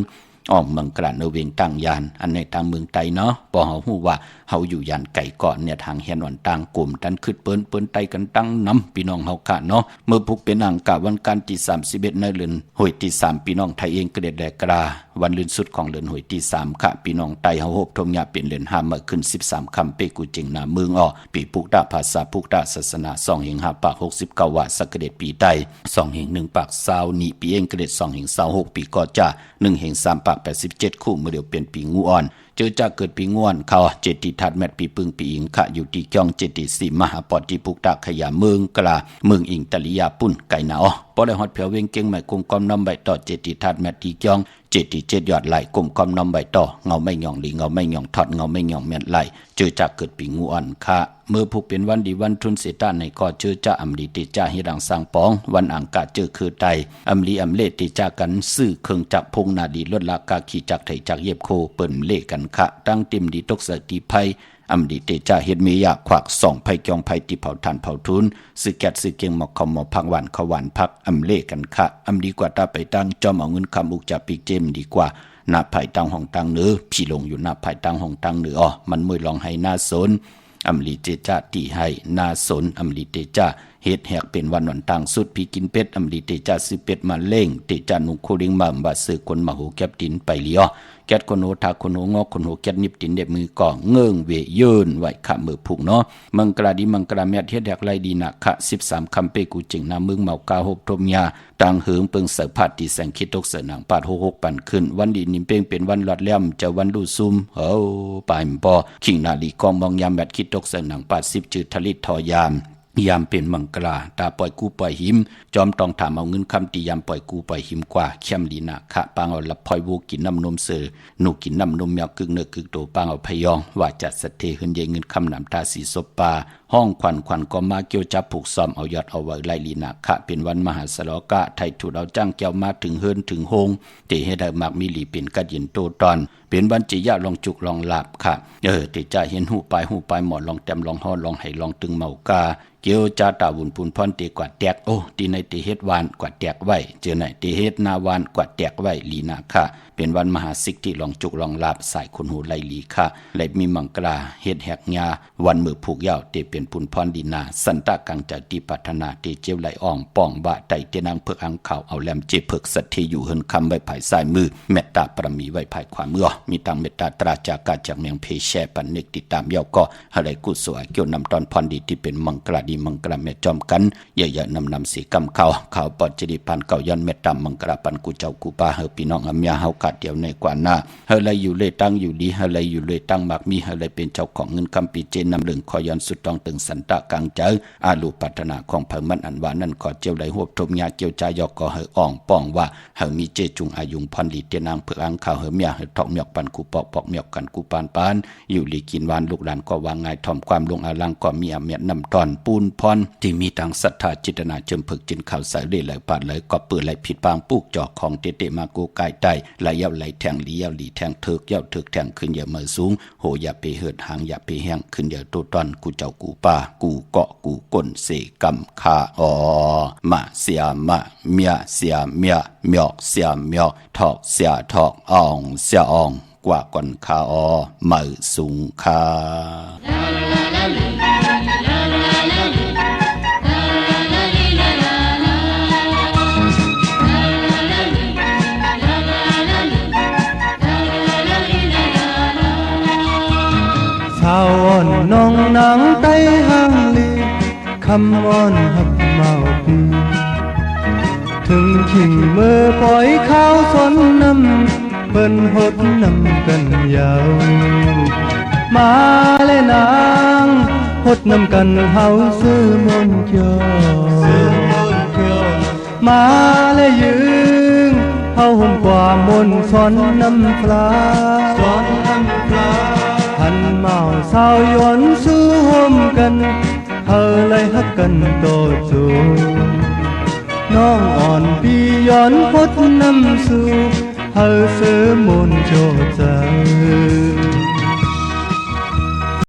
ออกเมืองกระเนเวงตั้งยานอันในทางเมืองไตเนาะพอเฮาฮู้ว่าเฮาอยู่ยานไก่เกาะเนี่ยทางเฮียนวันต่างกลุ่มดันขึ้นเปิ้นไตกันตั้งนำพี่น้องเฮาค่ะเนาะเมื่อพุกเป็นอังกะวันการที่31ในเดือนหอยที่3พี่น้องไทยเองก็ได้แดกราวันลื่นสุดของเดือนหอยที่3ค่ะพี่น้องไตเฮาโฮบทมยาเป็นเดือน5มาขึ้น13ค่ำเปกูจิงหน้าเมืองปีพุกดาภาษาพุกดาศาสนา2แห่ง5ปาก69ว่าสักเดชปีใต้2แห่ง1ปาก20นี่ปีเองก็ได้2แห่ง26ปีก็จะ1แห่ง3ปาก87คู่เมื่อเดียวเป็นปีงูอ่อนเจอจากเกิดปีง่วนเขาเจติทัดแมทปีปึงปีอิงขะอยู่ที่จ้องเจติสีมหาปอดีปุกตาขยาเมืองกลาเมืองอิงตะลิยาปุ่นไก่หนาพอได้ฮอดเผียวเวงเก่งใหม่กงกอมน้ำใบต่อเจติทัดแมทที่จ้องเจ 77ยอดไหลกลุ่มกอมนอมใบต่อเงาไม่หย่องหลีเงาไม่หย่องทอดเงาไม่หย่องเมียนไหลเจอจากเกิดปีงูอ่อนค่ะเมื่อผู้เป็นวันดีวันทุนเสตาในก็เจอจ้าอำลีติจ้าฮิรังสังปองวันอังกาเจอคือไตอำลีอำเลติจ้ากันซื้อเครื่องจักรพงนาดีลดลากาขี่จักรไถจักรเย็บโคเปิ่นเล่กันค่ะตั้งติมดีตกสติภัยอำดีเตจ่าเฮ็ดเมียขวักส่องไผกองไผติเผาทานเผาทุนสึกแกดสึกเกียงหมอกคอมหมอพักหวานขวานพักอำเล่กันค่ะอำดีกว่าตาไปตั้งจอมเอาเงินคำอุกจับปีกเจมดีกว่าหน้าไผ่ตังห้องตังเหนือพี่ลงอยู่หน้าไผ่ตังห้องตังเหนือมันมวยลองให้หน้าสนอำลีเตจ่าตีให้หน้าสนอำลีเตจ่าเฮ็ดแหกเป็นวันตังสุดพี่กินเป็ดอำลีเตจ่าซื้อเป็ดมาเล่งเตจ่านุโคลิงมาบาซื้อคนมาหูแก็บดินไปเลียวแกดคนโหทาคนโหงอคนโหแกดนิบตินเด็บมือก่อเงื่งเวยืนไหวขะมือผูกเนาะมังกราดีมังกราแมทเฮ็ดแดกไลดีนะขะ13คำเปกูจิงนามึงเมากาหกทมยาตังเหิงเปิงเสพัดที่แสงคิดตกเสนางปาด66ปันขึ้นวันดีนิมเป้งเป็นวันหลอดแหลมจะวันดูซุมปายมปอขิงนาลีกองมองยามแมทคิดตกเสนางปาด10จืดทลิตทอยามยามเป็นมังกราตาปล่อยกูปล่อยหิมจอมต้องถามเอาเงินคำตียามปล่อยกูปล่อยหิมกว่าเข้มลีนะขะปางเอาลับพลอยวูกินน้ำนมเสือหนูกินน้ำนมแมวกึ่งเนื้อกึ่งโตปางเอาพยองว่าจัดสเตหึนเยเงินคำนำตาสีศพปาห้องควันก็มาเกี่ยวจับผูกซ้อมเอายอดเอาไว้ไล่ลีนะขะเป็นวันมหาสลกะไทยถูดเอาจ้างแก้วมาถึงเฮินถึงโฮงเตให้ได้มากมีหลีเป็นกัดยินโตตอนเป็นวันจิยะลองจุกลองหลับค่ะเตจ่าเห็นหูปลายหมอลองเต็มลองห่อลองให้ลองตึงเมากาเกี่ยวจาตาวุ่นปุนพรตีกว่าแตกตีในตีเฮ็ดวานกว่าแตกไว้เจอไหนตีเฮ็ดนาวานกว่าแตกไว้ลีนาค่ะเป็นวันมหาสิกที่ลองจุกลองลาบสายคนหูไลลีค่ะไลมีมังกราเฮ็ดแหกงาวันมือผูกยาวเตเป็นปุนพรดีนาสันตะกังจะตีปัฒนาเตเจียวไหลอ่องป่องบะไตเตนางเพิกอังข่าวเอาแหลมเจเพิกสัตที่อยู่เฮินคำไว้ภายซ้ายมือเมตตาปรมีไว้ภายขวามือมีตังเมตตาตราจากาจากเมียงเพแชปันนึกติดตามยาวก็อะไรกุศลเกี่ยวนำตอนพรดีที่เป็นมังกราดีมังกราเมจอมกันเยอะๆนำสีกำข่าวปอดจิริพันเก่าย้อนเมตตามังกราปันกูเจ้ากูปาเฮอพี่น้องอำยาเฮากัดเดียวในกว่าหน้าเฮอไรอยู่เลยตั้งอยู่ดีเฮอไรอยู่เลยตั้งมากมีเฮอไรเป็นเจ้าของเงินคำปีเจนนำเรื่องคอย้อนสุดต้องตึงสันตะกังเจออาลูปัฒนาของเพิ่มมันอันว่านั่นก็เจียวไหลหวบทมยาเกี่ยวใจยอกก็เฮออ่องป้องว่าเฮอมีเจจุงอายุงพรลีเตนางเพื่ออังข่าวเฮอเมียเฮอทอกเมียกปันกูปอกเมียกกันกูปานอยู่ลีกินวานลูกหลานก็วางง่ายทอมความลงอาลังก็มีอเมียนำตอนปูนพรที่มีทางศรัทธาจิตนาเจิมฝึกจินข่าวสายเลยไหลปาดเลยก็เปื่อไหลผิดปางปุกจอกของเตมากูกายใต้ไหลเย้าไหลแทงลีเย้าลีแทงเถิกเย้าเถิกแทงขึ้นอย่าเมื่อสูงโหอย่าไปเหิดหางอย่าไปแห้งขึ้นอย่าโตตอนกูเจ้ากูป่ากูเกาะกูก้นเสกำคามาเสียมาเมียเสียเมียเมียกเสียเมียกทอกเสียทอกอ่องเสียอ่องกว่าก่อนคาเมื่อสูงคาสาวอ่อนน้องนางไต้ห้างลีคำอ่อนหับเมาปีถึงขิงเมื่อปล่อยข้าวสนน้ำเปิ้นหดน้ำกันยาวมาเลยนางหดน้ำกันเฮาซื้อมนเกียวมาเลยยืงเฮาห่มกว่ามนซ้อนน้ำปลาหันเมาสาวยวนสู้ห่มกันเฮาเลยฮักกันโตจูน้องอ่อนปีย้อนพดน้ำสู่เฮาซื้อมนโจใจ